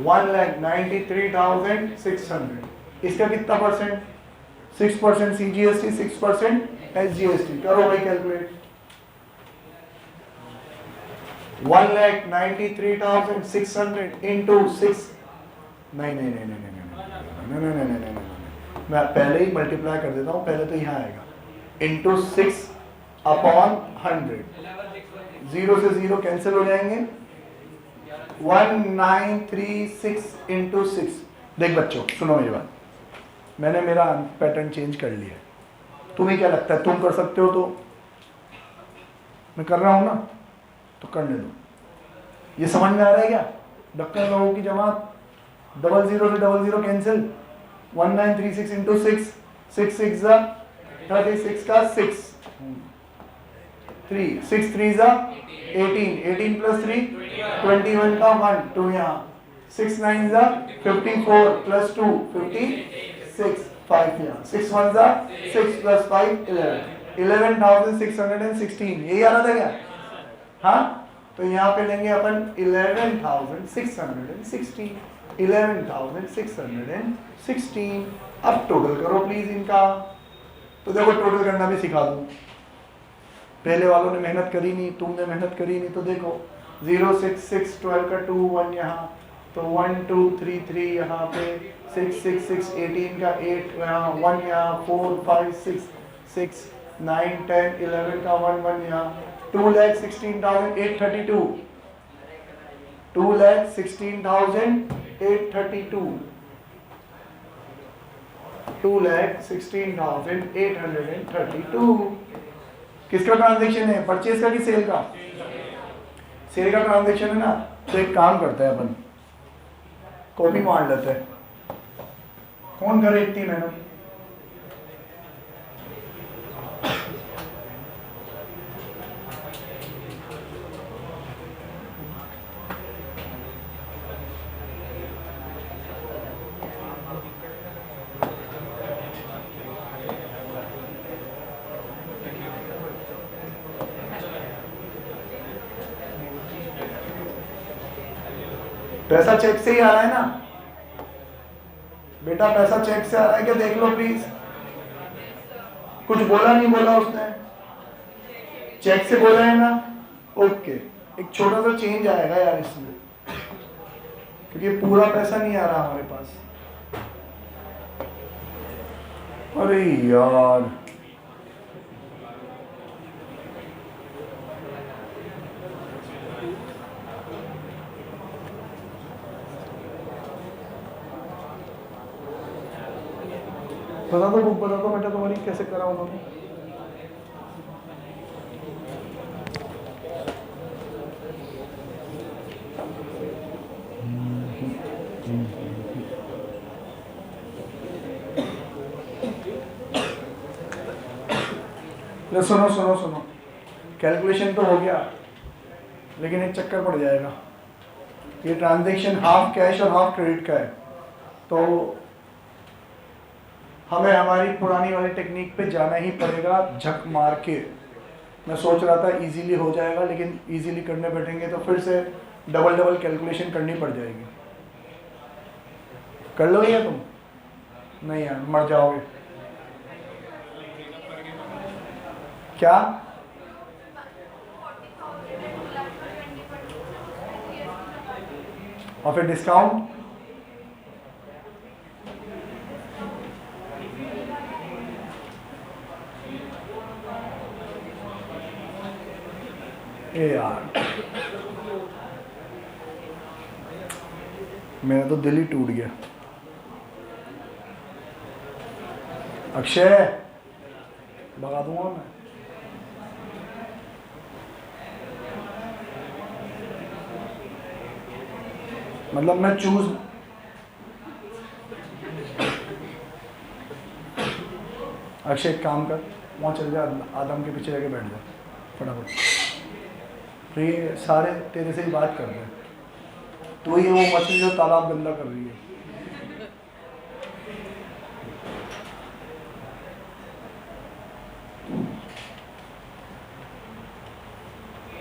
[SPEAKER 1] 1,93,600। इसका कितना परसेंट? 6% CGST, 6% SGST। करो भाई कैलकुलेट। 1,93,600 इंटू 6। नहीं, मैं पहले ही मल्टीप्लाई कर देता हूँ, पहले तो यहाँ आएगा इंटू 6/100। 0 से 0 कैंसिल हो जाएंगे। 1936 इंटू 6। देख बच्चों सुनो मेरी बात, मैंने मेरा पैटर्न चेंज कर लिया। तुम्हें क्या लगता है तुम कर सकते हो? तो मैं कर रहा हूं ना, तो करने दो। ये समझ में आ रहा है क्या? डॉक्टर लोगों की जमात, 00 से 00 कैंसिल, 1936 इंटू 6, 6 6 जा 36 का 6, 3 6 3 जा 18, 18 प्लस 3 21 का 1 2 यहाँ, 6 9 जा 54 प्लस 2 56 5 यहाँ, 6 1 जा 6 प्लस 5 11 11,616। यही आ रहा था क्या? हाँ, तो यहाँ पे लेंगे अपन 11,616, 11,616। अब टोटल करो प्लीज इनका। तो देखो टोटल करना भी सिखा दूं, पहले वालों ने मेहनत करी नहीं, तुमने मेहनत करी नहीं। तो देखो 0 6 6 12 का 2 1 यहाँ, तो 1 2 3 3 यहाँ पे, 6 6 6 18 का 8 यहाँ, 1 यहाँ, 4 5 6 6 9 10 11 का 1 1 यहाँ, 2,16,832, 2,16,832, 2,16,832। किसका ट्रांजैक्शन है? परचेज का कि सेल का? सेल का ट्रांजैक्शन है ना। तो एक काम करते हैं अपन, कॉपी मार लेते हैं। कौन करे इतनी मेहनत? पैसा चेक से ही आ रहा है ना बेटा? पैसा चेक से आ रहा है क्या? देख लो प्लीज। कुछ बोला नहीं बोला उसने? चेक से बोला है ना? ओके, एक छोटा सा चेंज आएगा यार इसमें, क्योंकि पूरा पैसा नहीं आ रहा हमारे पास। अरे यार बता दो, बुक बता दो बेटा तुम्हारी कैसे करा उन्होंने। सुनो सुनो सुनो, कैलकुलेशन तो हो गया, लेकिन एक चक्कर पड़ जाएगा। ये ट्रांजैक्शन हाफ कैश और हाफ क्रेडिट का है, तो हमें हमारी पुरानी वाली टेक्निक पे जाना ही पड़ेगा, झक मार के। मैं सोच रहा था इजीली हो जाएगा, लेकिन इजीली करने बैठेंगे तो फिर से डबल डबल कैलकुलेशन करनी पड़ जाएगी। कर लोगे या तुम? नहीं यार, मर जाओगे। क्या? और फिर डिस्काउंट? यार मेरा तो दिल ही टूट गया। अक्षय भगा दूंगा मैं। मतलब मैं चूज, अक्षय एक काम कर, वहाँ चल जा, आदम के पीछे जाके बैठ जा फटाफट। तो ये सारे तेरे से ही बात कर रहे हैं, तो ये वो मछली जो तालाब गंदा कर रही है।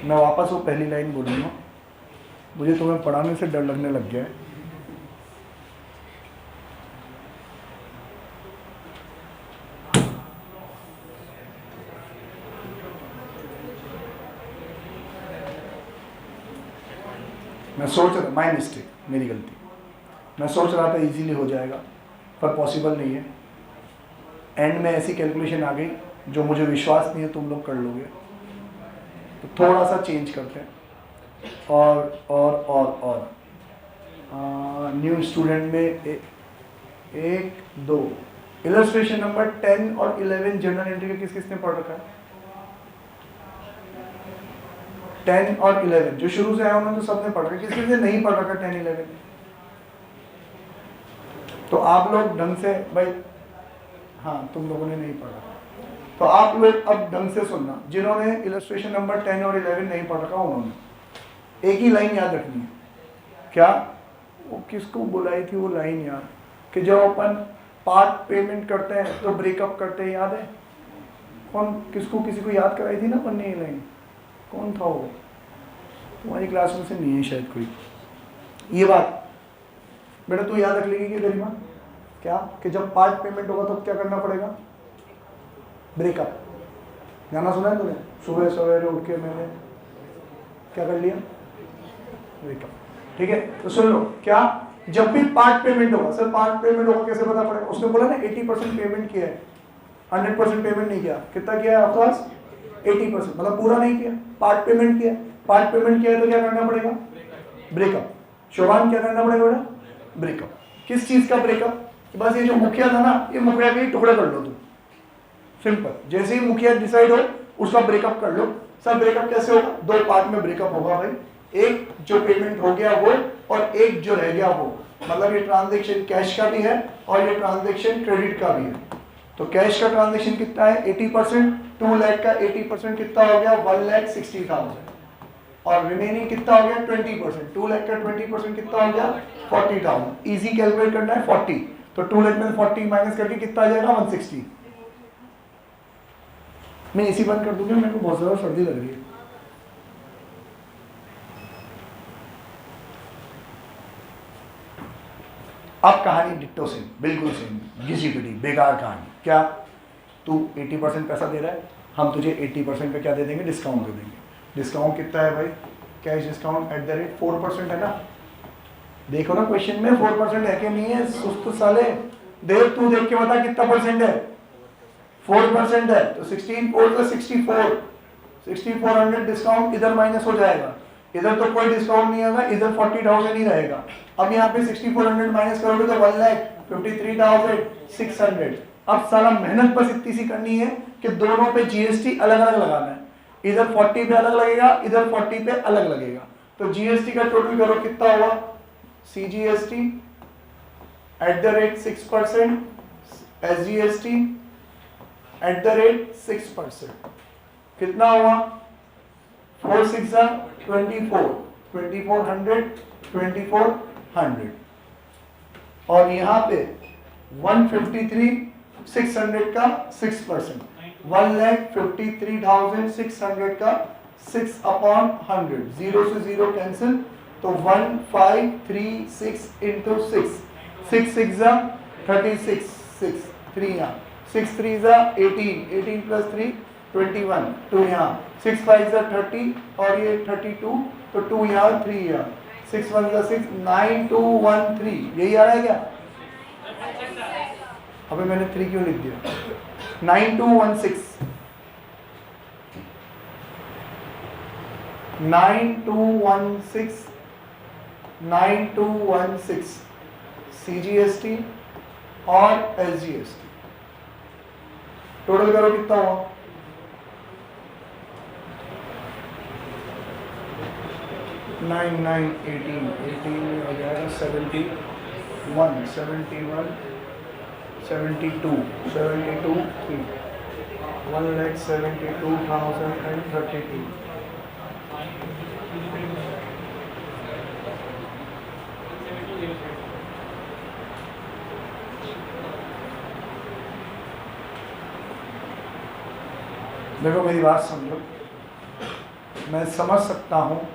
[SPEAKER 1] मैं वापस वो पहली लाइन बोलूँगा, मुझे तुम्हें पढ़ाने से डर लगने लग गया है। मैं सोच रहा, माई मिस्टेक, मेरी गलती, मैं सोच रहा था इजीली हो जाएगा, पर पॉसिबल नहीं है। एंड में ऐसी कैलकुलेशन आ गई जो मुझे विश्वास नहीं है तुम लोग कर लोगे। तो थोड़ा सा चेंज करते हैं, और न्यू स्टूडेंट में एक दो इलस्ट्रेशन नंबर 10 और 11 जनरल एंट्री का किस किसने पढ़ रखा है? 10 और 11 जो शुरू से आया उन्होंने तो सबने पढ़ रखा है, किस किसने नहीं पढ़ रखा 10 11? तो आप लोग ढंग से भाई, हाँ तुम लोगों ने नहीं पढ़ा, तो आप लोग अब ढंग से सुनना। जिन्होंने इलस्ट्रेशन नंबर 10 और 11 नहीं पढ़ रखा उन्होंने एक ही लाइन याद रखनी है। क्या वो किसको बुलाई थी वो लाइन यार, कि जब अपन पार्ट पेमेंट करते हैं तो ब्रेकअप करते हैं, याद है? कौन किसको किसी को याद कराई थी ना अपन ने ये लाइन? कौन था वो? तुम्हारी क्लास में से नहीं है शायद कोई। ये बात बेटा तू याद रख लेगी कि गरिमा, क्या कि जब पार्ट पेमेंट होगा तो क्या करना पड़ेगा? ब्रेकअप। गाना सुना है तूने? सुबह सवेरे उठ के मैंने क्या कर लिया? ब्रेकअप। ठीक है, तो सुन लो, क्या जब भी पार्ट पेमेंट होगा, सर पार्ट पेमेंट होगा कैसे पता पड़ेगा? उसने बोला ना 80% पेमेंट किया है, 100% पेमेंट नहीं किया। कितना किया है आपके पास? 80%, मतलब पूरा नहीं किया, पार्ट पेमेंट किया। पार्ट पेमेंट किया है तो क्या करना पड़ेगा? ब्रेकअप। शोभान क्या करना पड़ेगा बेटा? ब्रेकअप। किस चीज का ब्रेकअप? बस ये जो मुखिया था ना, ये मुखिया के टुकड़े कर लो तुम, सिंपल। जैसे ही मुखिया डिसाइड हो उसका ब्रेकअप कर लो। सब ब्रेकअप कैसे होगा? दो पार्ट में ब्रेकअप होगा भाई, एक जो पेमेंट हो गया वो और एक जो रह गया वो। मतलब ये ट्रांजैक्शन कैश का भी है और ये ट्रांजैक्शन क्रेडिट का भी है। तो कैश का ट्रांजैक्शन कितना है? 80%। 2 लाख का 80% कितना हो गया? 1,60,000। और रिमेनिंग कितना हो गया? 20%। 2 लाख का 20% कितना हो गया? 40,000। इजी कैलकुलेट करना है 40, तो 2 लाख में 40 माइनस करके कितना आ जाएगा? 160। मैं इसी बंद कर दूंगा, मेरे को बहुत ज्यादा सर्दी लग रही है। अब कहानी डिट्टो सेम, बिल्कुल सेम, घिसी पिटी बेकार कहानी। क्या तू 80% पैसा दे रहा है, हम तुझे 80% पे क्या दे देंगे? डिस्काउंट दे देंगे। डिस्काउंट कितना है भाई? Cash discount at the rate 4% है ना? देखो ना क्वेश्चन में 4% है कि नहीं है? सुस्त साले, देख तू देख के बता कितना परसेंट है? 4% है। तो 16 4 + 64, 6400 डिस्काउंट इधर माइनस हो जाएगा। इधर तो कोई डिस्काउंट नहीं होगा, इधर 40,000 ही रहेगा। अब यहाँ पे 6400 माइनस करोगे तो 1,53,600। अब साला मेहनत बस इतनी सी करनी है कि दोनों पे जीएसटी अलग अलग लगाना है। इधर 40 पे अलग लगेगा, इधर 40 पे अलग लगेगा। तो जीएसटी का टोटल करो कितना हुआ? CGST eight the rate 6%, SGST at the rate 6%, कितना हुआ? 4 6 24, 2400, 2400। और यहाँ पे 153,600 का 6%, 1,53,600 का 6/100, 0 से 0 कैंसिल, तो 1536 इंटू 6, 6 6 36, 6 3 यहाँ, 6 3 18, 18 + 3 21, 2 यहाँ, 6 5 30 और ये 32, तो 2 यहाँ 3 यहाँ, 6 1 6, 9213। यही आ रहा है क्या? अबे मैंने 3 क्यों लिख दिया? 9216, 9216, 9216 सीजीएसटी और एसजीएसटी। टोटल करो कितना हुआ? 9 9 18 18 हो जाएगा 71 71 72 72 3 1,72,032। देखो मेरी बात समझो, मैं समझ सकता हूँ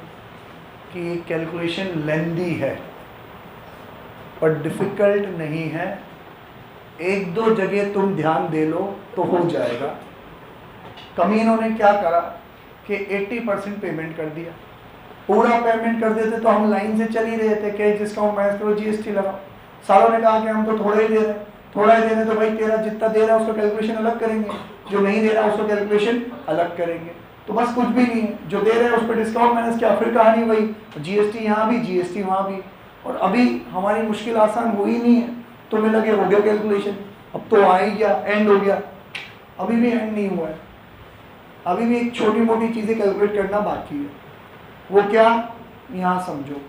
[SPEAKER 1] कि ये कैलकुलेशन लेंदी है पर डिफ़िकल्ट नहीं है। एक दो जगह तुम ध्यान दे लो तो हो जाएगा। कमीनों ने क्या करा कि 80% पेमेंट कर दिया। पूरा पेमेंट कर देते तो हम लाइन से चल ही रहे थे, कैश डिस्काउंट माइनस करो जीएसटी लगाओ। सालों ने कहा कि हम तो थोड़ा ही दे रहे हैं, थोड़ा ही दे रहे, तो भाई तेरा जितना दे रहा है उसका कैलकुलेशन अलग करेंगे, जो नहीं दे रहा है उसका कैलकुलेशन अलग करेंगे। तो बस कुछ भी नहीं है, जो दे रहे हैं उस पर डिस्काउंट माइनस किया, फिर कहानी वही, जीएसटी यहाँ भी जीएसटी वहाँ भी। और अभी हमारी मुश्किल आसान हुई नहीं है, तो मैं लगे हो गया कैलकुलेशन, अब तो आ ही गया, एंड हो गया। अभी भी एंड नहीं हुआ है, अभी भी एक छोटी मोटी चीज़ें कैलकुलेट करना बाकी है। वो क्या, यहाँ समझो,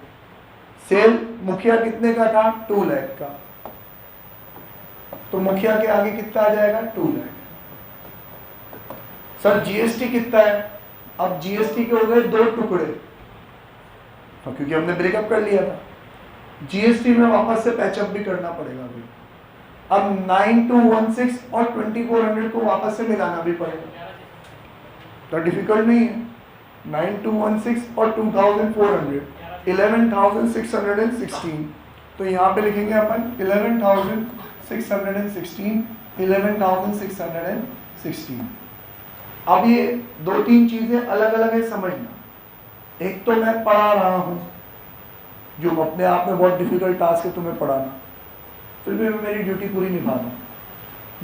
[SPEAKER 1] सेल मुखिया कितने का था, 2 लाख का, तो मुखिया के आगे कितना आ जाएगा, 2 लाख। सर जीएसटी कितना है, अब जीएसटी के हो गए 2 टुकड़े, तो क्योंकि हमने ब्रेकअप कर लिया था, जीएसटी में वापस से पैचअप भी करना पड़ेगा अभी। अब 9216 और 2400 को वापस से मिलाना भी पड़ेगा, तो डिफिकल्ट नहीं है। 9216 और 2400, 11616, तो यहाँ पे लिखेंगे अपन 11616, 11616। अब ये 2-3 चीजें अलग अलग है समझना। एक तो मैं पढ़ा रहा हूँ, जो अपने आप में बहुत डिफिकल्ट टास्क है तुम्हें पढ़ाना, फिर भी मैं मेरी ड्यूटी पूरी निभा रहा हूँ।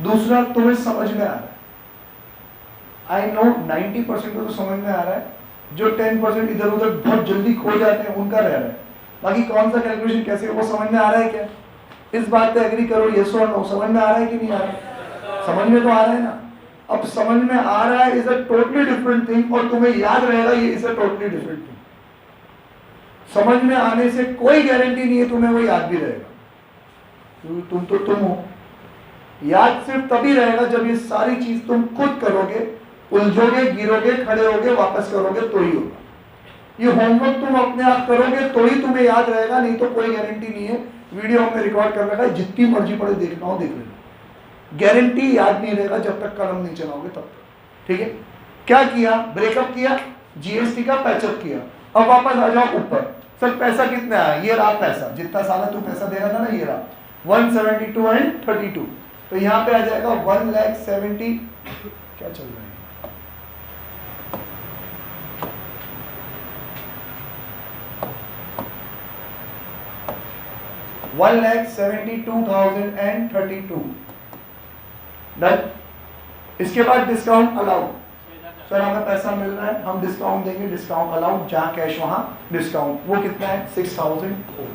[SPEAKER 1] दूसरा, तुम्हें समझ में आ रहा है, आई नो 90% को तो समझ में आ रहा है, जो 10% इधर उधर बहुत जल्दी खो जाते हैं उनका रह रहा है। बाकी कौन सा कैलकुलेशन कैसे वो समझ में आ रहा है क्या, इस बात पे एग्री करो, यस और नो, समझ में आ रहा है कि नहीं आ रहा है? समझ में तो आ रहा है ना। अब समझ में आ रहा है is a totally different thing, और तुम्हें याद रहेगा ये is a totally different thing. समझ में आने से कोई गारंटी नहीं है तुम्हें वो याद भी रहेगा, तुम तो तुम हो। याद सिर्फ तभी रहेगा जब ये सारी चीज तुम खुद करोगे, उलझोगे, गिरोगे, खड़े होगे, वापस करोगे तो ही होगा। ये होमवर्क तुम अपने आप करोगे तो ही तुम्हें याद रहेगा, नहीं तो कोई गारंटी नहीं है। वीडियो हमने रिकॉर्ड कर रखा है, जितनी मर्जी पढ़े देखना हो देख लेना, गारंटी याद नहीं रहेगा जब तक कलम नहीं चलाओगे तब तक। ठीक है, क्या किया, ब्रेकअप किया, जीएसटी का पैचअप किया। अब वापस आ जाओ ऊपर, सर पैसा कितना है, ये रहा पैसा, जितना सारा तू पैसा दे रहा था ना, ये रहा 172 एंड 32, तो यहाँ पे आ जाएगा 1,70,000, क्या चल रहा है, 1,72,032 डन। इसके बाद डिस्काउंट अलाउड, सर हमें पैसा मिल रहा है, हम डिस्काउंट देंगे, डिस्काउंट अलाउड, जहाँ कैश वहाँ डिस्काउंट, वो कितना है 6,400।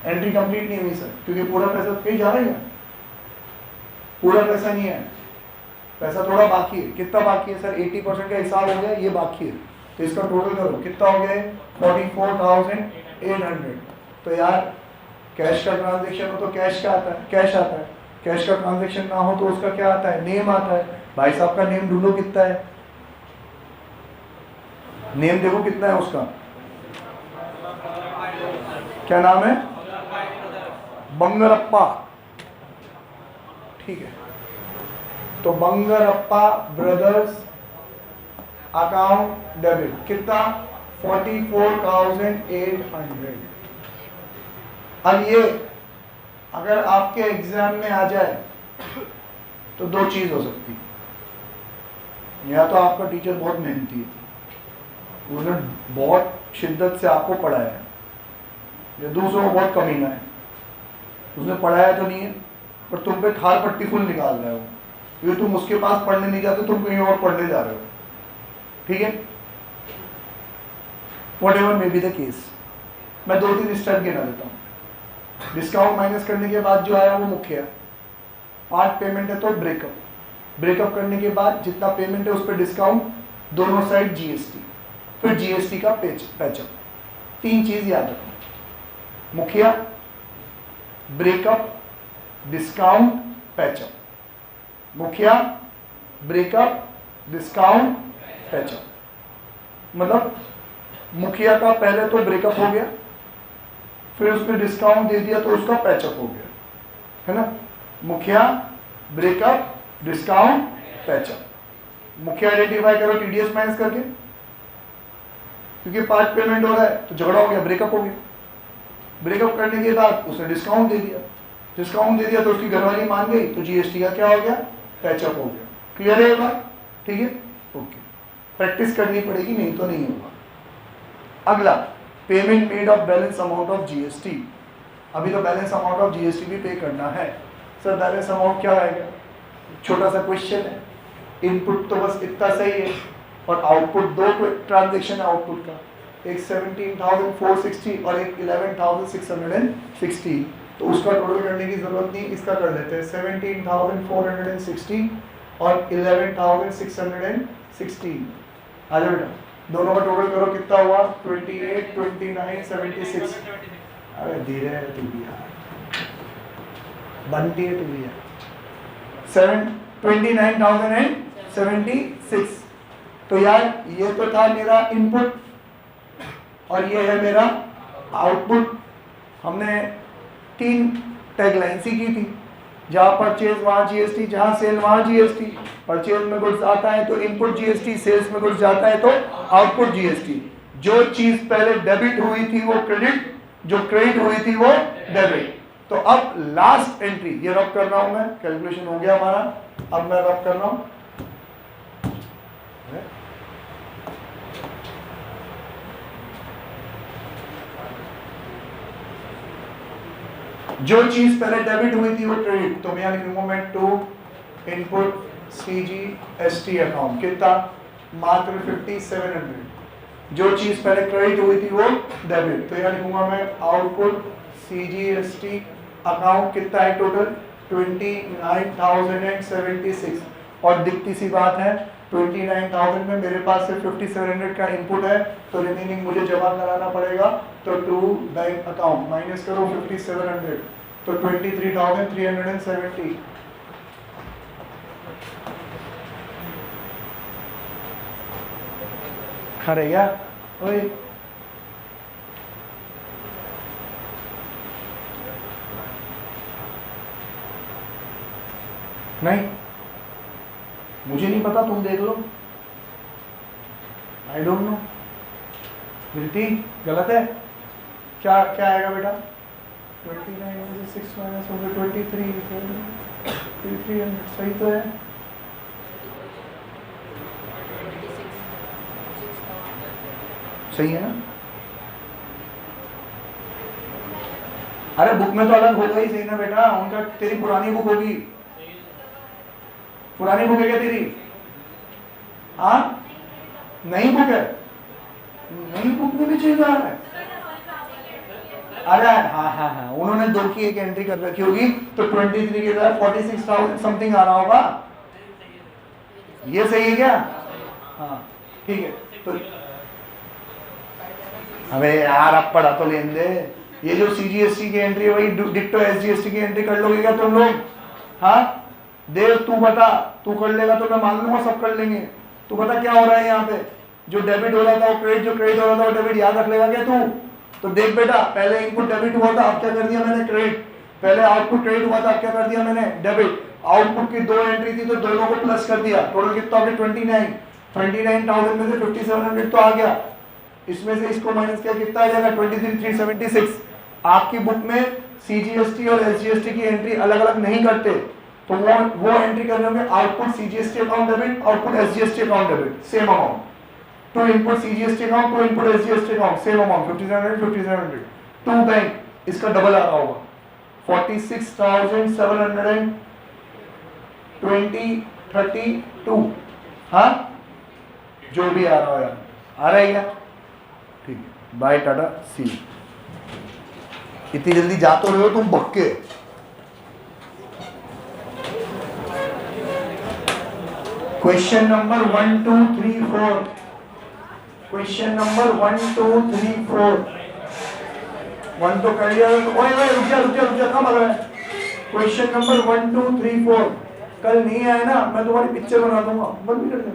[SPEAKER 1] एंट्री कंप्लीट नहीं हुई सर, क्योंकि पूरा पैसा कहीं जा रहा है, पूरा पैसा नहीं है, पैसा थोड़ा बाकी है। कितना बाकी है सर, 80% का हिसाब हो गया, ये बाकी है, तो इसका टोटल करो कितना हो गया, 44,800। तो यार कैश का ट्रांजेक्शन हो तो कैश का आता है, कैश आता है, कैश का ट्रांजेक्शन ना हो तो उसका क्या आता है, नेम आता है। भाई साहब का नेम ढूंढो कितना है, नेम देखो कितना है उसका, क्या नाम है, बंगरप्पा। ठीक है, तो बंगरप्पा ब्रदर्स अकाउंट डेबिट कितना, 44,800। अब ये अगर आपके एग्जाम में आ जाए तो 2 चीज हो सकती है, या तो आपका टीचर बहुत मेहनती है, उसने बहुत शिद्दत से आपको पढ़ाया है, या दूसरों को बहुत कमीना है, उसने पढ़ाया तो नहीं है पर तुम पे खार पट्टी फुल निकाल रहे हो, क्योंकि तुम उसके पास पढ़ने नहीं जाते, तुम कहीं और पढ़ने जा रहे हो। ठीक है, whatever may be the case, मैं 2-3 स्टेप गिना देता हूँ। डिस्काउंट माइनस करने के बाद जो आया वो मुख्य पार्ट पेमेंट है, तो ब्रेकअप, ब्रेकअप करने के बाद जितना पेमेंट है उस पर डिस्काउंट, दोनों साइड जीएसटी, फिर जीएसटी का पैचअप। 3 चीज याद रखो, मुखिया, ब्रेकअप, डिस्काउंट, पैचअप। मुखिया, ब्रेकअप, डिस्काउंट, पैचअप। मतलब मुखिया का पहले तो ब्रेकअप हो गया, फिर उसमें डिस्काउंट दे दिया तो उसका पैचअप हो गया, है ना। मुखिया, ब्रेकअप, डिस्काउंट, पैचअप। मुखिया आइडेंटिफाई करो टीडीएस माइनस करके, क्योंकि पार्ट पेमेंट हो रहा है तो झगड़ा हो गया, ब्रेकअप हो गया। ब्रेकअप करने के बाद उसने डिस्काउंट दे दिया, डिस्काउंट दे दिया तो उसकी घरवाली मान गई, तो जीएसटी का क्या हो गया, पैचअप हो गया। क्लियर है ये बात, ठीक है, ओके। प्रैक्टिस करनी पड़ेगी, नहीं तो नहीं होगा। अगला, payment made of balance amount of GST. अभी तो बैलेंस अमाउंट ऑफ जीएसटी भी पे करना है। सर बैलेंस अमाउंट क्या आएगा, छोटा सा क्वेश्चन है, इनपुट तो बस इतना सही है और आउटपुट दो ट्रांजैक्शन आउटपुट का, एक 17,460 और एक 11,660, तो उसका टोटल करने की जरूरत नहीं, इसका कर लेते हैं 17,460 और 11,660। आ जाओ बेटा, दोनों का टोटल करो कितना हुआ 28, 29, 76। अरे धीरे है तू भी यार, बनती है तू भी यार। 29,076। तो यार ये तो था मेरा इनपुट और ये है मेरा आउटपुट। हमने 3 टैगलाइन सी की थी, जहाँ परचेज वहाँ जीएसटी, जहाँ सेल वहाँ जीएसटी। परचेज में गुड्स आता है तो इनपुट जीएसटी, सेल्स में गुड्स जाता है तो आउटपुट जीएसटी। जो चीज पहले डेबिट हुई थी वो क्रेडिट, जो क्रेडिट हुई थी वो डेबिट। तो अब लास्ट एंट्री ये रब कर रहा हूं मैं, कैलकुलेशन हो गया हमारा, अब मैं रब कर रहा हूं। जो चीज पहले डेबिट हुई थी वो क्रेडिट, तो मैं यहां लिखूंगा मैं टू इनपुट CGST अकाउंट, कितना मात्र 5700। जो चीज पहले क्रेडिट हुई थी वो डेबिट, तो यहां लिखूंगा मैं आउटपुट CGST अकाउंट, कितना है टोटल 29,076। और दिखती सी बात है 29,000 में मेरे पास सिर्फ 5700 का इनपुट है, तो रिमेनिंग मुझे जमा कराना पड़ेगा। तो टू बैंक अकाउंट माइनस करो 5700, तो 23,370। खरे क्या ओए नहीं, मुझे नहीं पता, तुम देख लो। I don't know. गिनती गलत है क्या? क्या आएगा बेटा 29 6 माइनस हो गया 23, 300 सही तो है। सही है ना? अरे बुक में तो अलग होगा ही, सही ना बेटा? उनका तेरी पुरानी बुक होगी, पुरानी बुक है क्या तेरी? हाँ नई बुक है, नई बुक में भी चेंज आ रहा है। अरे हाँ हाँ हाँ, उन्होंने 2 की एक एंट्री कर रखी होगी, तो 23 के साथ 46,000 समथिंग आ रहा होगा। ये सही है क्या? हाँ ठीक है। तो अबे यार अब पढ़ा तो लेन दे। ये जो CGST की एंट्री है वही डिक्टो SGST की एंट्री कर लोगे क्या तुम लोग? हाँ देव तू बता, तू कर लेगा तो मैं मान लूंगा सब कर लेंगे। तू बता क्या हो रहा है यहाँ पे? जो डेबिट हो रहा था वो क्रेडिट, जो क्रेडिट हो रहा था वो डेबिट, याद रख लेगा क्या तू? तो देख बेटा, पहले इनपुट डेबिट हुआ था, अब क्या कर दिया मैंने क्रेडिट। पहले आउटपुट क्रेडिट हुआ था, अब क्या कर दिया मैंने डेबिट। आउटपुट की 2 एंट्री थी तो दोनों को प्लस कर दिया। टोटल कितना हो गया 29,000 में से 5700 तो आ गया, इसमें से इसको माइनस किया कितना आ जाएगा 23,376। आपकी बुक में CGST और SGST की एंट्री अलग अलग नहीं करते, तो वो एंट्री करने होंगे output CGST account debit, output SGST account debit, same amount. To input CGST account, to input SGST account, same amount 5700। To bank, इसका डबल आ रहा होगा 46,720, 32। हाँ जो भी आ रहा है, आ रहा है क्या? ठीक है, बाय टाटा सी। इतनी जल्दी जा तो रहे हो तुम बक्के। Question number 1 2 3 4, question number 1 2 3 4। 1 तो कर लिया। ओए ओए रुक जा कहाँ भाग रहा है? Question number 1 2 3 4। कल नहीं आया ना, मैं तुम्हारी पिक्चर बना दूंगा, बंद भी कर दे।